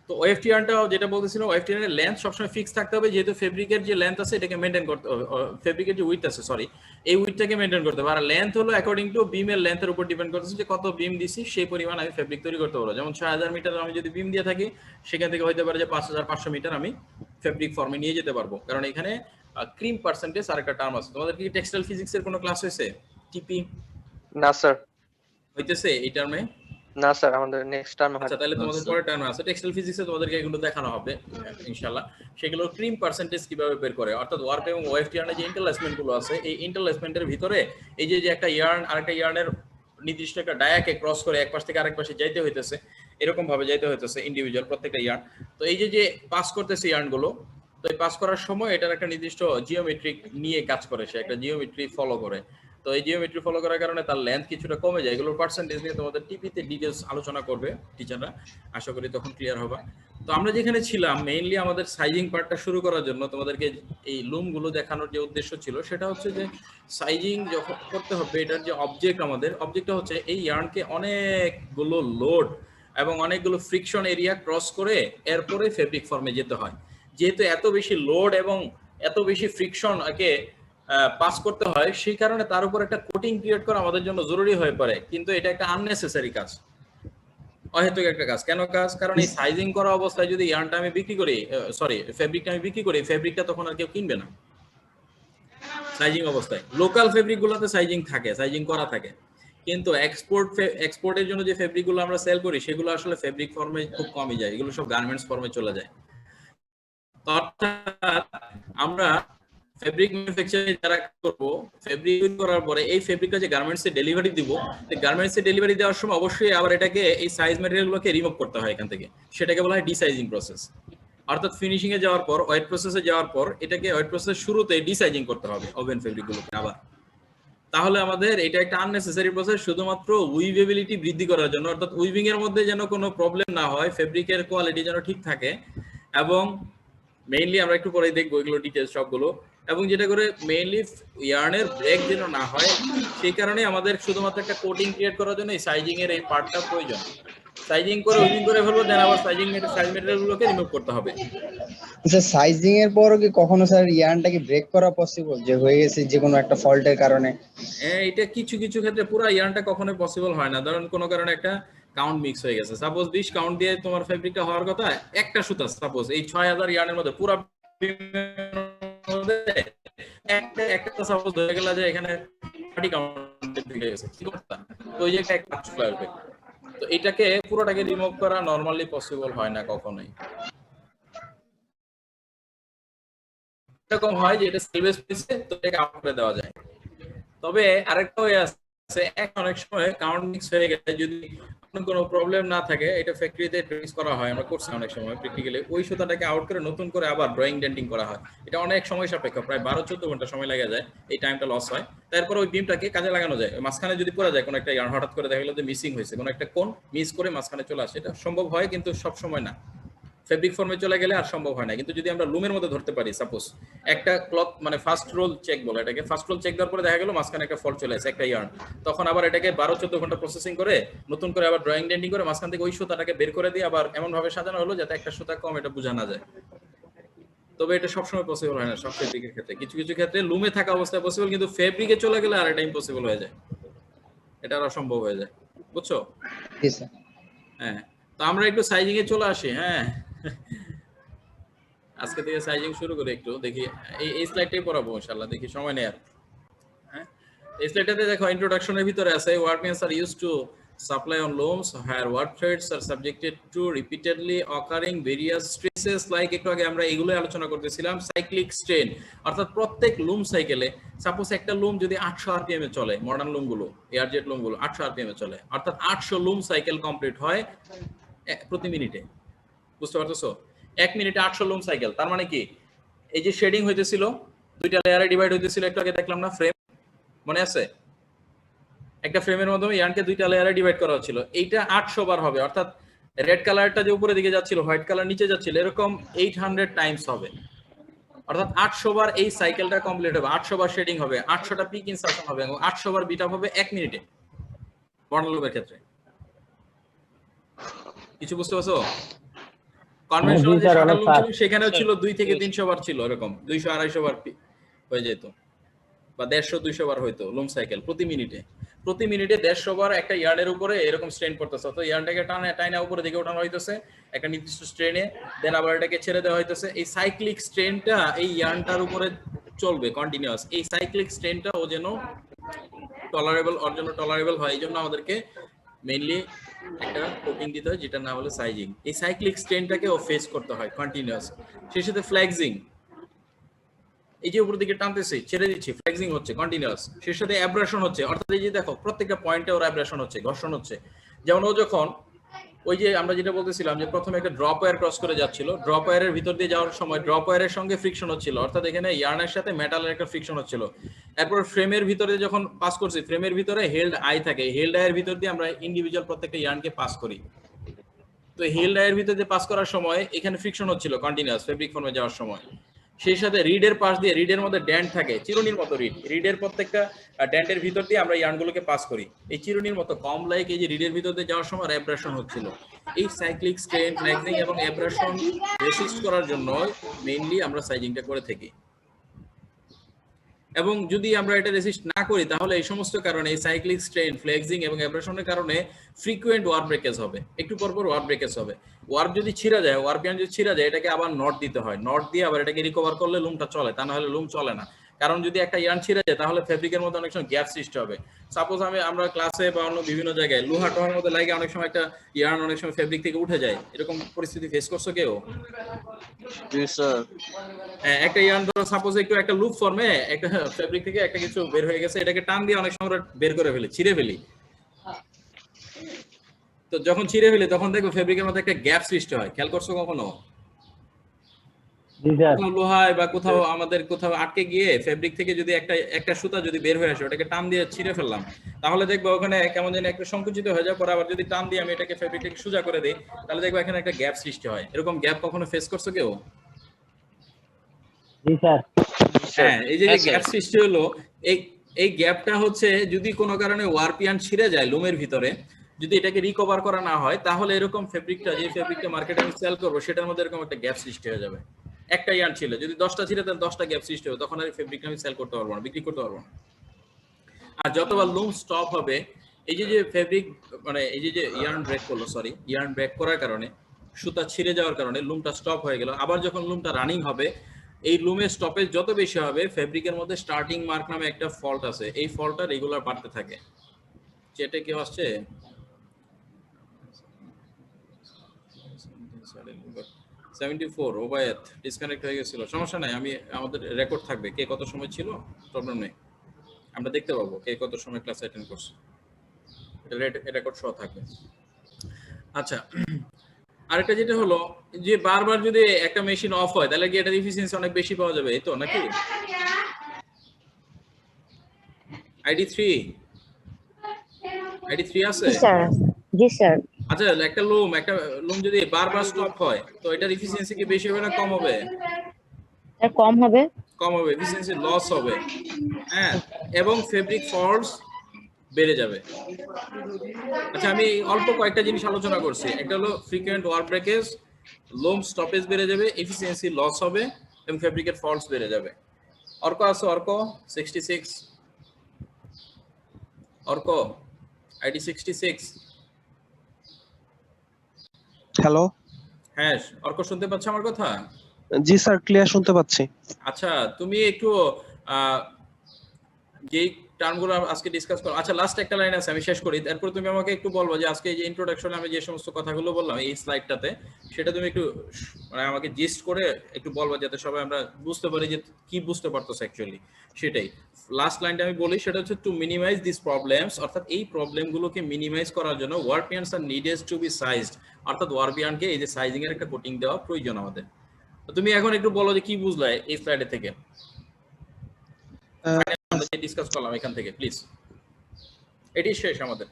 তো ওয়েফটি ইয়ার্নটাও যেটা বলতেছিলাম, ওয়েফটি ইয়ার্নের লেন্থ সবসময় ফিক্স থাকতে হবে, যেহেতু ফেব্রিকের যে লেন্থ আছে এটাকে মেইনটেইন করতে হবে, ফেব্রিকের যে উইডথ আছে সরি এই উইডথটাকে মেইনটেইন করতে হবে, আর লেন্থ হলো অ্যাকর্ডিং টু বিমের লেন্থের উপর ডিপেন্ড করতেছে, যে কত বিম দিছি সেই পরিমাণ আমি ফেব্রিক তৈরি করতে পারবো। যেমন 6000 মিটার আমি যদি বিম দিয়ে থাকি, সেখান থেকে হইতে পারে যে 5500 মিটার আমি ফেব্রিক ফর্মে নিয়ে যেতে পারবো, কারণ এখানে ক্রিম পার্সেন্টেজ আরেকটা টার্ম আছে। তোমাদের কি টেক্সটাইল ফিজিক্সের কোনো ক্লাস হয়েছে? টিপি না স্যার। হইতেছে এই টার্মে? না স্যার, আমাদের নেক্সট টার্মে হয়। আচ্ছা, তাহলে তোমাদের পরের টার্মে আছে টেক্সটাইল ফিজিক্সে, তোমাদেরকে এগুলো দেখানো হবে ইনশাআল্লাহ। সেগুলো ক্রিম পার্সেন্টেজ কিভাবে বের করে, অর্থাৎ ওয়ার্প এবং ওয়েফট ইয়ার্নের যে ইন্টারলেসমেন্ট গুলো আছে, এই ইন্টারলেসমেন্টের ভিতরে এই যে একটা ইয়ার্ন আরেকটা ইয়ার্নের নির্দিষ্ট একটা ডায়াকে ক্রস করে এক পাশ থেকে আরেক পাশে যাইতে হইতেছে, এরকম ভাবে যাইতে হইতেছে ইন্ডিভিজুয়াল প্রত্যেকটা ইয়ার্ন। তো এই যে পাস করতেছে ইয়ার্ন গুলো, তো এই পাস করার সময় এটার একটা নির্দিষ্ট জিওমেট্রিক নিয়ে কাজ করে, সে একটা জিওমেট্রি ফলো করে। তো এই জিওমেট্রি ফলো করার কারণে তার লেন্থ কিছুটা কমে যায়। এগুলোর পার্সেন্টেজ নিয়ে তোমাদের টিপিতে ডিটেইলস আলোচনা করবে টিচাররা, আশা করি তখন ক্লিয়ার হবে। তো আমরা যেখানে ছিলাম মেইনলি আমাদের সাইজিং পার্টটা শুরু করার জন্য তোমাদেরকে এই লুমগুলো দেখানোর যে উদ্দেশ্য ছিল সেটা হচ্ছে যে সাইজিং যখন করতে হবে, এটার যে আমাদের অবজেক্টটা হচ্ছে এই ইয়ার্নকে অনেকগুলো লোড এবং অনেকগুলো ফ্রিকশন এরিয়া ক্রস করে এরপরে ফেব্রিক ফর্মে যেতে হয়। যেহেতু এত বেশি লোড এবং এত বেশি ফ্রিকশন একে পাস করতে হয়, সেই কারণে তার উপর একটা কোটিং ক্রিয়েট করা আমাদের জন্য জরুরি হয়ে পড়ে, কিন্তু এটা একটা আননেসেসারি কাজ, অহেতুক একটা কাজ। কেন কাজ? কারণ এই সাইজিং করা অবস্থায় যদি ইয়ার্নটা আমি বিক্রি করি, ফেব্রিকটা আমি বিক্রি করি, ফেব্রিকটা তখন আর কেউ কিনবে না সাইজিং অবস্থায়। লোকাল ফেব্রিক গুলোতে সাইজিং থাকে, সাইজিং করা থাকে, কিন্তু এক্সপোর্টের জন্য যে ফেব্রিক গুলো আমরা সেল করি সেগুলো আসলে ফেব্রিক ফর্মে খুব কমই যায়, এগুলো সব গার্মেন্টস ফর্মে চলে যায়। অর্থাৎ আমরা ফেব্রিক ম্যানুফ্যাকচারিং যারা করব, ফেব্রিক করার পরে এই ফেব্রিকটা যে গার্মেন্টসে ডেলিভারি দিব, এই গার্মেন্টসে ডেলিভারি দেওয়ার সময় অবশ্যই আবার এটাকে এই সাইজ ম্যাটেরিয়ালগুলোকে রিমুভ করতে হয় এখান থেকে, সেটাকে বলা হয় ডিসাইজিং প্রসেস। অর্থাৎ ফিনিশিং এ যাওয়ার পর, ওয়েট প্রসেসে যাওয়ার পর এটাকে ওয়েট প্রসেস শুরুতে ডিসাইজিং করতে হবে ওভেন ফেব্রিকগুলোকে আবার। তাহলে আমাদের এটা একটা আননেসেসারি প্রসেস শুধুমাত্র উইভেবিলিটি বৃদ্ধি করার জন্য, অর্থাৎ উইভিং এর মধ্যে যেন কোনো প্রবলেম না হয়, ফেব্রিকের কোয়ালিটি যেন ঠিক থাকে, এবং মেইনলি আমরা একটু পরে দেখবো এগুলো ডিটেইলস সবগুলো, এবং যেটা করে মেইনলি ইয়ার্নের ব্রেক যেন না হয়, সেই কারণে আমাদের শুধুমাত্র একটা কোটিং ক্রিয়েট করার জন্য এই সাইজিং এর এই পার্টটা প্রয়োজন। সাইজিং করে উইভিং করে ফেলবো, দেন আবার সাইজ ম্যাটেরিয়ালগুলোকে রিমুভ করতে হবে। স্যার সাইজিং এর পরও কি কখনো স্যার ইয়ার্নটাকে ব্রেক করা পসিবল, যে হয়ে গেছে যে কোনো একটা ফল্টের কারণে? এটা কিছু কিছু ক্ষেত্রে পুরো ইয়ার্নটা কখনোই পসিবল হয় না। ধরুন কোনো কারণে একটা কাউন্ট মিক্স হয়ে গেছে, সাপোজ 20 কাউন্ট দিয়ে তোমার ফেব্রিকটা হওয়ার কথা, একটা সুতা সাপোজ এই 6000 ইয়ার্নের মধ্যে পুরো একটা সাপোজ হয়ে গেল যে এখানে 30 কাউন্ট হয়ে গেছে, কি করতে? তো ওই যে একটা কাজ চলে আসবে। তো এটাকে পুরোটাকে রিমুভ করা নরমালি পসিবল হয় না কখনোই। এরকম হয় যে এটা সেলভেজ পিসে তো এটাকে আউট করে দেওয়া যায়। তবে আরেকটা ওয়ে আছে, অনেক সময় কাউন্ট মিক্স হয়ে গেলে যদি কোনো প্রবলেম না থাকে, এটা ফ্যাক্টরিতে ট্রেস করা হয়, আমরা করছি অনেক সময় প্র্যাকটিক্যালি, ওই সুতাটাকে আউট করে নতুন করে আবার ড্রয়িং ডেন্টিং করা হয়। এটা অনেক সময় সাপেক্ষ, প্রায় 12-14 ঘন্টা সময় লেগে যায়, এই টাইমটা লস হয়। তারপর ওই বিমটাকে কাজে লাগানো যায়। মাঝখানে যদি পড়ে যায় কোনো একটা ইয়ার্ন, হঠাৎ করে দেখা গেল যে মিসিং হয়েছে, কোনো একটা কোণ মিস করে মাঝখানে চলে আসে, এটা সম্ভব হয় কিন্তু সব সময় না। ফেব্রিক ফর্মে চলে গেলে আর সম্ভব হয় না। কিন্তু যদি আমরা লুমের মধ্যে ধরতে পারি, সাপোজ একটা ক্লথ মানে ফার্স্ট রোল চেক বলে এটাকে, ফার্স্ট রোল চেক দেওয়ার পরে দেখা গেল মাঝখানে একটা ফল্ট চলে আসে একটা ইয়ার্ন, তখন আবার এটাকে 12-14 ঘন্টা প্রসেসিং করে নতুন করে আবার ড্রয়িং ডেন্টিং করে মাঝখান থেকে ওই সুতাটাকে বের করে দিয়ে আবার এমন ভাবে সাজানো হলো যাতে একটা সুতা কম এটা বোঝা না যায়। তবে এটা সবসময় পসিবল হয় না সব ফেব্রিকের ক্ষেত্রে, কিছু কিছু ক্ষেত্রে লুমে থাকা অবস্থায় পসিবল, কিন্তু ফেব্রিকে চলে গেলে আর এটা ইম্পসিবল হয়ে যায়, এটা আর অসম্ভব হয়ে যায়। বুঝছো? হ্যাঁ, তো আমরা একটু সাইজিং এ চলে আসি। হ্যাঁ, আজকে থেকে সাইজিং শুরু করে একটু দেখি, এই স্লাইডটাই পড়াবো ইনশাআল্লাহ, দেখি সময় নেই আর। হ্যাঁ, এই স্লাইডটাতে দেখো ইন্ট্রোডাকশনের ভিতরে আছে workmens are used to supply on looms where work threads are subjected to repeatedly occurring various stresses like একটু আগে আমরা এগুলো আলোচনা করতেছিলাম, সাইক্লিক স্ট্রেন, অর্থাৎ প্রত্যেক লুম সাইকেলে সাপোজ একটা লুম যদি 800 আরপিএম এ চলে, মডার্ন লুমগুলো এয়ারজেট লুমগুলো 800 আরপিএম এ চলে, অর্থাৎ 800 লুম সাইকেল কমপ্লিট হয় প্রতি মিনিটে। বুঝতে পারতেছো? 1 মিনিটে 800 লুম সাইকেল, তার মানে কি এই যে শেডিং হইতেছিল দুইটা লেয়ারে ডিভাইড হইতেছিল, একটু আগে দেখলাম না ফ্রেম, মনে আছে? একটা ফ্রেমের মাধ্যমে ইয়ার্নকে দুইটা লেয়ারে ডিভাইড করা হচ্ছিল, এইটা 800 বার হবে, অর্থাৎ রেড কালারটা যে উপরে দিকে যাচ্ছিল, হোয়াইট কালার নিচে যাচ্ছিল, এরকম 800 টাইমস হবে, অর্থাৎ 800 বার এই সাইকেলটা কমপ্লিট হবে, 800 বার শেডিং হবে, 800টা পিক ইনসার্শন হবে এবং 800 বার বিট আপ হবে 1 মিনিটে মডার্ন লুমের ক্ষেত্রে। কিছু বুঝতে পারছো? কনভেনশনাল যে শাটার লুম ছিল সেখানেও ছিল 2 থেকে 300 বার ছিল, এরকম 200-250 বার হয়ে যেত, বা 150-200 বার হইতো লুম সাইকেল প্রতি মিনিটে। প্রতি মিনিটে 150 বার একটা ইয়ার্নের উপরে এরকম স্ট্রেন পড়তেছে, তো ইয়ার্নটাকে টানা উপরে দিকে ওঠানো হইতেছে একটা নির্দিষ্ট স্ট্রেনে, দেন আবার এটাকে ছেড়ে দেওয়া হইতেছে। এই সাইক্লিক স্ট্রেনটা এই ইয়ার্নটার উপরে চলবে কন্টিনিউয়াস, এই সাইক্লিক স্ট্রেনটা ও যেন টলারেবল, ওর জন্য টলারেবল হয়, এই জন্য আমাদেরকে মেইনলি একটা কোটিং দিতে হয় যেটা নাম হলো সাইজিং। এই সাইক্লিক স্ট্রেনটাকে ও ফেস করতে হয় কন্টিনিউয়াস। সেই সাথে ফ্লেক্সিং, এই যে উপর দিকে টানতেছে ছেড়ে দিচ্ছি, ফ্লেক্সিং হচ্ছে কন্টিনিউয়াস। সেই সাথে অ্যাব্রাশন হচ্ছে, অর্থাৎ এই যে দেখো প্রত্যেকটা পয়েন্টে ওর অ্যাব্রাশন হচ্ছে, ঘর্ষণ হচ্ছে। যেমন ও যখন ওই যে আমরা যেটা বলতেছিলাম যে প্রথমে একটা ড্রপ ওয়্যার ক্রস করে যাচ্ছিল, ড্রপ ওয়্যারের ভিতর দিয়ে যাওয়ার সময় ড্রপ ওয়্যারের সঙ্গে ফ্রিকশন হচ্ছিল, অর্থাৎ এখানে ইয়ার্নের সাথে মেটালের একটা ফ্রিকশন হচ্ছিল। এরপর ফ্রেমের ভিতরে যখন পাস করছি, ফ্রেমের ভিতরে হেল্ড আই থাকে, হেল্ড আইয়ের ভিতর দিয়ে আমরা ইন্ডিভিজুয়াল প্রত্যেকটা ইয়ার্নকে পাস করি। তো হেল্ড আইয়ের ভিতর দিয়ে পাস করার সময় এখানে ফ্রিকশন হচ্ছিল কন্টিনিউয়াস ফেব্রিক ফর্মে যাওয়ার সময়। সেই সাথে রিডের পাশ দিয়ে, রিডের মধ্যে ড্যান্ট থাকে, চিরুনির মতো রিড, রিডের প্রত্যেকটা ড্যান্টের ভিতর দিয়ে আমরা ইয়ার্নগুলোকে পাস করি, এই চিরুনির মতো কম লাইক এই যে রিডের ভিতর দিয়ে যাওয়ার সময় অ্যাব্রাশন হচ্ছিল। এই সাইক্লিক স্ট্রেন, ফ্লেক্সিং এবং অ্যাব্রাশন রেসিস্ট করার জন্য মেইনলি আমরা সাইজিংটা করে থাকি। এবং যদি আমরা এটা রেসিস্ট না করি তাহলে এই সমস্ত কারণে এই সাইক্লিক স্ট্রেন, ফ্লেক্সিং এবং অ্যাব্রাশনের কারণে ফ্রিকুয়েন্ট ওয়ার ব্রেকেজ হবে, একটু পর পর ওয়ার ব্রেকেজ হবে। ওয়ার্প যদি ছিঁড়া যায়, ওয়ার্পিয়ান যদি ছিঁড়া যায়, এটাকে আবার নট দিতে হয়, নট দিয়ে আবার এটাকে রিকভার করলে লুমটা চলে, তা না হলে লুম চলে না। কারণ যদি একটা ইয়ার্ন ছিঁড়ে যায় তাহলে ফেব্রিকের মধ্যে অনেক সময় গ্যাপ সৃষ্টি হবে। সাপোজ আমরা ক্লাসে বা অন্য বিভিন্ন জায়গায় লোহা টোহার মধ্যে লাগে, অনেক সময় একটা ইয়ার্ন অনেক সময় ফেব্রিক থেকে উঠে যায়, এরকম পরিস্থিতি ফেস করছো কেউ? জি স্যার। হ্যাঁ, একটা ইয়ার্ন ধরো সাপোজ একটু একটা লুপ ফর্মে একটা ফেব্রিক থেকে একটা কিছু বের হয়ে গেছে, এটাকে টান দিয়ে অনেক সময় বের করে ফেলি, ছিঁড়ে ফেলি। তো যখন ছিঁড়ে ফেলি তখন দেখো ফেব্রিকের মধ্যে একটা গ্যাপ সৃষ্টি হয়, খেয়াল করছো কখনো? লোহায় বা কোথাও আমাদের কোথাও আটকে গিয়ে ফেব্রিক থেকে যদি একটা সুতা যদি বের হয়ে আসে, ওটাকে টান দিয়ে ছিঁড়ে ফেললাম, তাহলে দেখবো ওখানে কেমন যেন একটা সংকুচিত হয়ে যায়, পরে আবার যদি টান দিয়ে আমি এটাকে ফেব্রিকটাকে সোজা করে দিই তাহলে দেখবো এখানে একটা গ্যাপ সৃষ্টি হয়। এরকম গ্যাপ কখনো ফেস করছো কেউ? জি স্যার। হ্যাঁ, এই যে গ্যাপ সৃষ্টি হলো, এই গ্যাপটা হচ্ছে যদি কোনো কারণে ওয়ার্পিয়ান ছিঁড়ে যায় লুমের ভিতরে, যদি এটাকে রিকভার করা না হয় তাহলে এরকম ফেব্রিকটা, যে ফেব্রিকটা মার্কেটে আমি সেল করবো সেটার মধ্যে এরকম একটা গ্যাপ সৃষ্টি হয়ে যাবে। একটা ইয়ার্ন ছিল, যদি 10টা ছিল তাহলে 10টা গ্যাপ সৃষ্টি হবে, তখন আর ফেব্রিকটা আমি সেল করতে পারবো না, বিক্রি করতে পারবো না। আর যতবার লুম স্টপ হবে, এই যে ফেব্রিক মানে এই যে ইয়ার্ন ব্রেক করলো, সরি ইয়ার্ন ব্রেক করার কারণে, সুতা ছিঁড়ে যাওয়ার কারণে লুমটা স্টপ হয়ে গেল, আবার যখন লুমটা রানিং হবে, এই লুমের স্টপেজ যত বেশি হবে, ফেব্রিকের মধ্যে স্টার্টিং মার্ক নামে একটা ফল্ট আছে, এই ফল্টটা রেগুলার বাড়তে থাকে। চেটে কেউ আসছে? 74 ওবায়েত ডিসকানেক্ট হয়ে গেছিল, সমস্যা নাই, আমাদের রেকর্ড থাকবে কে কত সময় ছিল, প্রবলেম নেই, আমরা দেখতে পাবো কে কত সময় ক্লাস অ্যাটেন্ড করছে, এটা রেকর্ড সহ থাকবে। আচ্ছা, আরেকটা যেটা হলো যে বারবার যদি একটা মেশিন অফ হয় তাহলে কি এটার এফিসিয়েন্সি অনেক বেশি পাওয়া যাবে, এই তো নাকি? ID3 আছে? জি স্যার। আচ্ছা, একটা লুম যদি বারবার স্টপ হয় তো এটার এফিসিয়েন্সি কি বেশি হবে না কম হবে? কম হবে। কম হবে, এফিসিয়েন্সি লস হবে। হ্যাঁ, এবং ফেব্রিক ফল্টস বেড়ে যাবে। আচ্ছা, আমি অল্প কয়েকটা জিনিস আলোচনা করছি, একটা হলো ফ্রিকোয়েন্ট ওয়ার ব্রেকেজ, লুম স্টপেজ বেড়ে যাবে, এফিসিয়েন্সি লস হবে এবং ফেব্রিকের ফল্টস বেড়ে যাবে। অর্ক আছে? অর্ক 66, অর্ক ID 66। হ্যালো, হ্যাঁ, অর্ক শুনতে পাচ্ছ আমার কথা? জি স্যার, ক্লিয়ার শুনতে পাচ্ছি। আচ্ছা তুমি একটু যেই টার্মগুলো আজকে ডিসকাস করো, আচ্ছা লাস্ট একটা লাইন আছে আমি শেষ করি, তারপর তুমি আমাকে একটু বলবো যে আজকে যে ইন্ট্রোডাকশনে আমি যে সমস্ত কথাগুলো বললাম এই স্লাইডটাতে, সেটা তুমি একটু মানে আমাকে জিস্ট করে একটু বলবো যাতে সবাই আমরা বুঝতে পারি যে কি বুঝতে পারতেছে অ্যাকচুয়ালি। সেটাই লাস্ট লাইনটা আমি বলি, সেটা হচ্ছে টু মিনিমাইজ দিস প্রবলেমস, অর্থাৎ এই প্রবলেমগুলোকে মিনিমাইজ করার জন্য warp yarns are needed to be sized, অর্থাৎ ওয়ারপিয়ানকে এই যে সাইজিং এর একটা কোটিং দেওয়া প্রয়োজন আমাদের। তো তুমি এখন একটু বলো যে কি বুঝলে এই স্লাইডে থেকে, আমরা যে ডিসকাস করলাম এখান থেকে, প্লিজ। এটি শেষ আমাদের।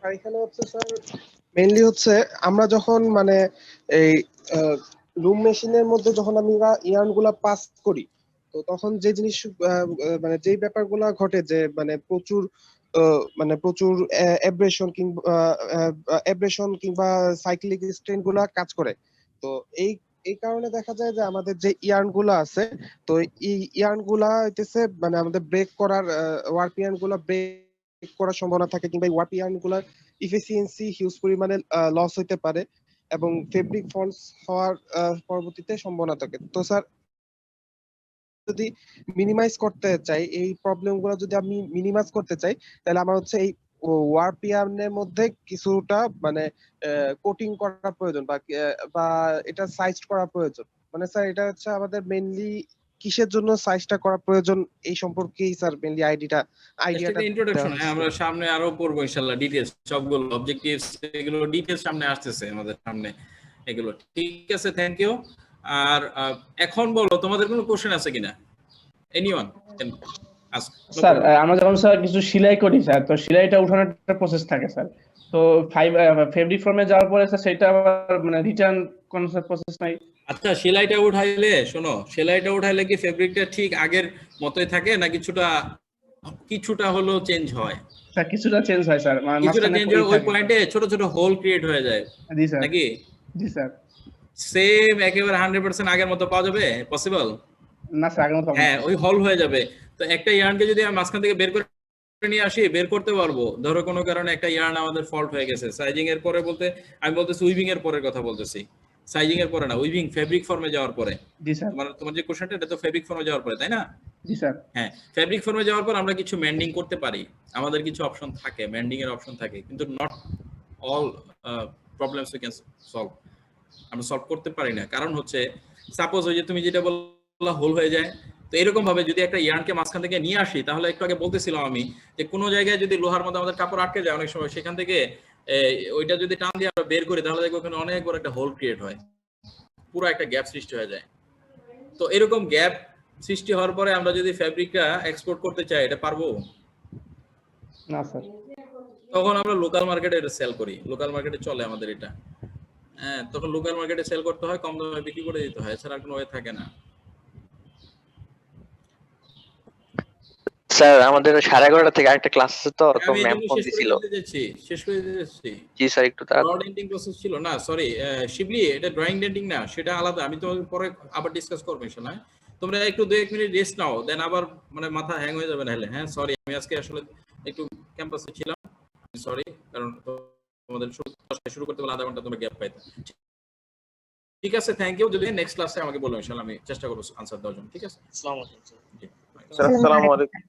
আর এখানে হচ্ছে স্যার মেইনলি হচ্ছে আমরা যখন মানে এই রুম মেশিনের মধ্যে যখন আমরা ইয়ার্ন গুলা পাস করি, তো তখন যে জিনিস মানে যেই ব্যাপারগুলো ঘটে যে মানে প্রচুর অ্যাব্রেশন কিংবা সাইক্লিক স্ট্রেন গুলা কাজ করে। তো এই কারণে দেখা যায় যে আমাদের যে ইয়ার্ন গুলা আছে, তো এই ইয়ার্ন গুলা হইতেছে মানে আমাদের ব্রেক করার ওয়ার্প ইয়ার্ন গুলা ব্রেক করার সম্ভাবনা থাকে, কিংবা এই ওয়ার্প ইয়ার্ন গুলার ইফিসিয়েন্সি হিউজ পরিমাণে লস হইতে পারে এবং ফেব্রিক ফলস হওয়ার পরবর্তীতে সম্ভাবনা থাকে। তো স্যার যদি মিনিমাইজ করতে চাই, এই প্রবলেমগুলো যদি আমি মিনিমাইজ করতে চাই, তাহলে আমার হচ্ছে এই ওয়ার্প ইয়ার্নের মধ্যে কিছুটা মানে কোটিং করা প্রয়োজন বা এটা সাইজ করা প্রয়োজন। মানে স্যার এটা হচ্ছে আমাদের মেইনলি কিসের জন্য সাইজটা করা প্রয়োজন এই সম্পর্কেই স্যার মেইনলি আইডিয়াটা ইন্ট্রোডাকশন। আমরা সামনে আরো পড়বো ইনশাআল্লাহ ডিটেইলস, সবগুলো অবজেক্টিভস এগুলো ডিটেইলস সামনে আসতেছে আমাদের সামনে এগুলো। ঠিক আছে, থ্যাংক ইউ। আর এখন বলো তোমাদের কোনো কোশ্চেন আছে কিনা? Anyone can ask. স্যার আমরা যখন স্যার কিছু সেলাই করি স্যার, তো সেলাইটা উঠানোর একটা প্রসেস থাকে স্যার, তো ফেব্রিক ফর্মে যাওয়ার পরে স্যার সেটা আবার মানে রিটার্ন কোন প্রসেস নাই? আচ্ছা সেলাইটা উঠাইলে শোনো, সেলাইটা উঠাইলে কি ফেব্রিকটা ঠিক আগের মতোই থাকে না কিছুটা হলো চেঞ্জ হয়? স্যার কিছুটা চেঞ্জ হয় স্যার, কিছুটা চেঞ্জ হয়, ওই পয়েন্টে ছোট ছোট হোল ক্রিয়েট হয়ে যায়। জি স্যার। নাকি? জি স্যার। সেম একেবারে 100% আগের মতো পাওয়া যাবে? পসিবল না স্যার, আগের মতো হ্যাঁ, ওই হল হয়ে যাবে। তো একটা ইয়ার্নকে যদি আমি মাঝখান থেকে বের করে নিয়ে আসি, বের করতে পারবো। ধরো কোনো কারণে একটা ইয়ার্ন আমাদের ফল্ট হয়ে গেছে, সাইজিং এর পরে বলতে আমি বলতেছি উইভিং এর পরের কথা বলতেছি, সাইজিং এর পরে না, উইভিং ফেব্রিক ফর্মে যাওয়ার পরে। জি স্যার। তোমার যে কোশ্চেনটা এটা তো ফেব্রিক ফর্মে যাওয়ার পরে, তাই না? জি স্যার। হ্যাঁ, ফেব্রিক ফর্মে যাওয়ার পর আমরা কিছু মেন্ডিং করতে পারি, আমাদের কিছু অপশন থাকে, মেন্ডিং এর অপশন থাকে, কিন্তু not all problems we can solve. আমরা সলভ করতে পারি না, কারণ হচ্ছে সাপোজ ওই যে তুমি যেটা বললা হোল হয়ে যায়। তো এরকম ভাবে যদি একটা ইয়ার্নকে মাঝখান থেকে নিয়ে আসি, তাহলে একটু আগে বলতেছিলাম আমি যে কোনো জায়গায় যদি লোহার মধ্যে আমাদের কাপড় আটকে যায় অনেক সময়, সেখান থেকে ওইটা যদি টান দিয়ে আমরা বের করি, তাহলে দেখবো ওখানে অনেক বড় একটা হোল ক্রিয়েট হয়, পুরো একটা গ্যাপ সৃষ্টি হয়ে যায়। তো এরকম গ্যাপ সৃষ্টি হওয়ার পরে আমরা যদি ফ্যাব্রিকটা এক্সপোর্ট করতে চাই, এটা পারবো না স্যার। তখন আমরা লোকাল মার্কেটে এটা সেল করি, লোকাল মার্কেটে চলে আমাদের এটা। হ্যাঁ, তখন লোকাল মার্কেটে সেল করতে হয়, কম দামে বিক্রি করে দিতে হয়, এছাড়া কোনো ওয়ে থাকে না। স্যার আমাদের 11:30 থেকে আরেকটা ক্লাস আছে, তো ম্যাম ফোন দিছিল। শেষ করে দিয়েছি। জি স্যার, একটু তাড়াতাড়ি। ড্র ডেন্টিং প্রসেস ছিল না, সরি শিবলি, এটা ড্রয়িং ডেন্টিং না, সেটা আলাদা, আমি তো পরে আবার ডিসকাস করব ইনশাআল্লাহ। তোমরা একটু 2-1 মিনিট রেস্ট নাও, দেন আবার মানে মাথা হ্যাং হয়ে যাবে নাহলে। হ্যাঁ সরি, আমি আজকে আসলে একটু ক্যাম্পাসে ছিলাম, সরি, কারণ তোমাদের শুরু করতে বলে আধা ঘন্টা তোমরা গ্যাপ পাইতে। ঠিক আছে, থ্যাংক ইউ। যদি নেক্সট ক্লাসে আমাকে বলো ইনশাআল্লাহ, আমি চেষ্টা করব আনসার দেওয়ার জন্য। ঠিক আছে, আসসালামু আলাইকুম।